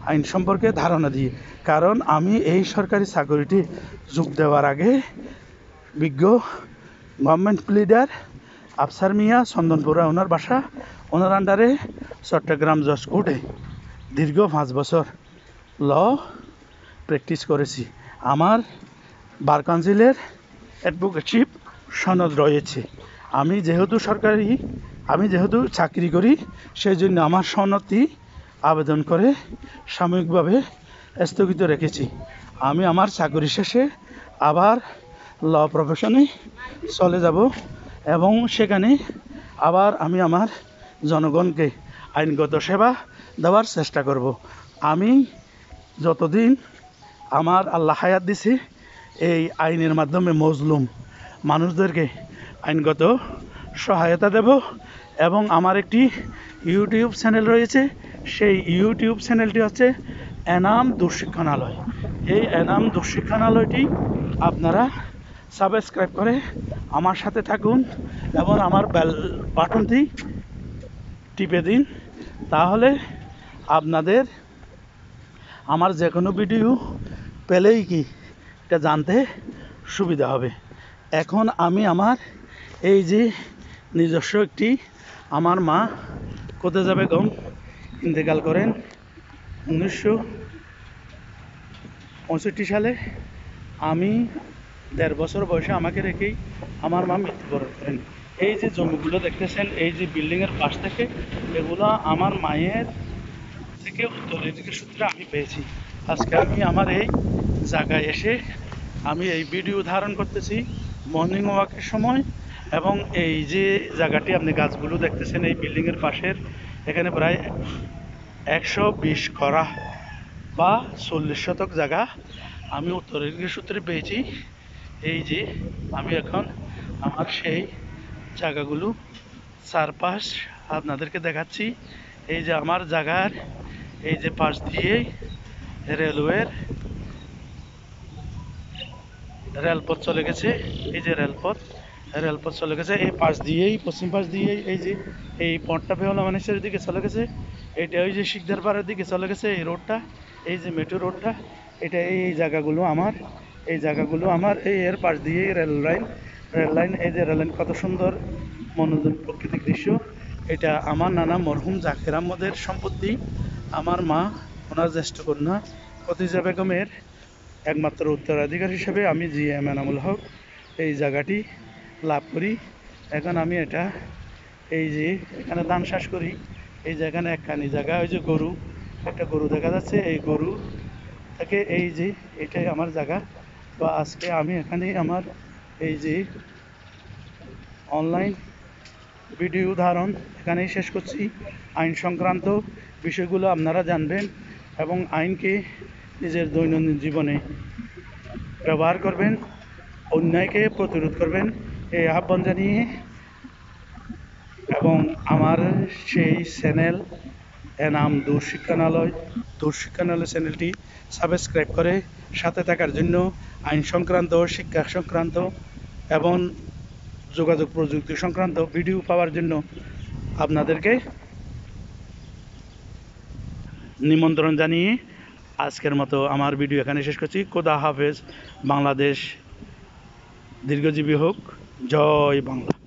আইন সম্পর্কে ধারণা দিয়ে, কারণ আমি এই সরকারি চাকরিটি যোগ দেওয়ার আগে বিজ্ঞ গভর্নমেন্ট লিডার আফসার মিয়া চন্দনপুরা ওনার বাসা, ওনার আন্ডারে চট্টগ্রাম জজ কোর্টে দীর্ঘ 5 বছর ল প্র্যাকটিস করেছি। আমার বার কাউন্সিলের অ্যাডভোকেটশিপ সনদ রয়েছে। আমি যেহেতু চাকরি করি সেই জন্য আমার সনদটি আবেদন করে সাময়িকভাবে স্থগিত রেখেছি। আমি আমার চাকরি শেষে আবার ল প্রফেশনে চলে যাব, এবং সেখানে আবার আমি আমার জনগণকে আইনগত সেবা দেওয়ার চেষ্টা করব। আমি যতদিন আমার আল্লাহ হায়াত দিছে এই আইনের মাধ্যমে মজলুম মানুষদেরকে আইনগত সহায়তা দেব। এবং আমার একটি ইউটিউব চ্যানেল রয়েছে, সেই ইউটিউব চ্যানেলটি হচ্ছে এনাম দুঃশিক্ষণালয়। এই এনাম দুঃশিক্ষণালয়টি আপনারা সাবস্ক্রাইব করে আমার সাথে থাকুন এবং আমার বেল বাটনটি টিপে দিন, তাহলে আপনাদের আমার যে কোনো ভিডিও পেলেই কি এটা জানতে সুবিধা হবে। এখন আমি আমার এই যে নিজস্ব একটি, আমার মা কোতেজা বেগম ইন্তেকাল করেন 1965 সালে। আমি 1.5 বছর বয়সে আমাকে রেখেই আমার মা মৃত্যুবরণ করেন। এই যে জমিগুলো দেখতেছেন, এই যে বিল্ডিংয়ের পাশ থেকে, এগুলো আমার মায়ের থেকে উত্তরাধিকার সূত্রে আমি পেয়েছি। আজকে আমি আমার এই জায়গায় এসে আমি এই ভিডিও ধারণ করতেছি মর্নিং ওয়াকের সময়। এবং এই যে জায়গাটি আপনি গাছগুলো দেখতেছেন এই বিল্ডিংয়ের পাশের, এখানে প্রায় 120 করা বা 40 শতক জায়গা আমি উত্তরাধিকার সূত্রে পেয়েছি। এই যে আমি এখন আমার সেই জায়গাগুলো চারপাশ আপনাদেরকে দেখাচ্ছি। এই যে আমার জায়গার এই যে পাশ দিয়ে রেলপথ চলে গেছে, এই যে রেলপথ চলে গেছে এই পাশ দিয়েই, পশ্চিম পাশ দিয়েই। এই যে এই পথটা বেহুলা মানুষের দিকে চলে গেছে, এটা ওই যে শিকদার পাড়ার দিকে চলে গেছে এই রোডটা, এই যে মেট্রো রোডটা, এটা এই জায়গাগুলো আমার, এই জায়গাগুলো আমার। এই এর পাশ দিয়েই রেল লাইন, এই যে রেল লাইন কত সুন্দর মনোরম প্রাকৃতিক দৃশ্য। এটা আমার নানা মরহুম জাকের আহমদের সম্পত্তি। আমার মা, ওনার জ্যেষ্ঠ কন্যা খদিজা বেগমের একমাত্র উত্তরাধিকার হিসেবে আমি জি এম এনামুল হক এই জায়গাটি লাভ করি। এখন আমি এটা এই যে এখানে ধান চাষ করি, এই যে এখানে একখানি জায়গা, ওই যে গরু, একটা গরু দেখা যাচ্ছে, এই গরু থেকে এই যে এটাই আমার জায়গা। তো আজকে আমি এখানে আমার এই যে অনলাইন ভিডিও উদাহরণ এখানেই শেষ করছি। আইন সংক্রান্ত বিষয়গুলো আপনারা জানবেন এবং আইনকে নিজের দৈনন্দিন জীবনে ব্যবহার করবেন, অন্যায়কে প্রতিরোধ করবেন এই আহ্বান জানিয়ে, এবং আমার সেই চ্যানেল এনাম দূরশিক্ষানালয় চ্যানেলটি সাবস্ক্রাইব করে সাথে থাকার জন্য, আইন সংক্রান্ত, শিক্ষা সংক্রান্ত এবং যোগাযোগ প্রযুক্তি সংক্রান্ত ভিডিও পাওয়ার জন্য আপনাদেরকে নিমন্ত্রণ জানিয়ে আজকের মতো আমার ভিডিও এখানে শেষ করছি। খোদা হাফেজ। বাংলাদেশ দীর্ঘজীবী হোক। জয় বাংলা।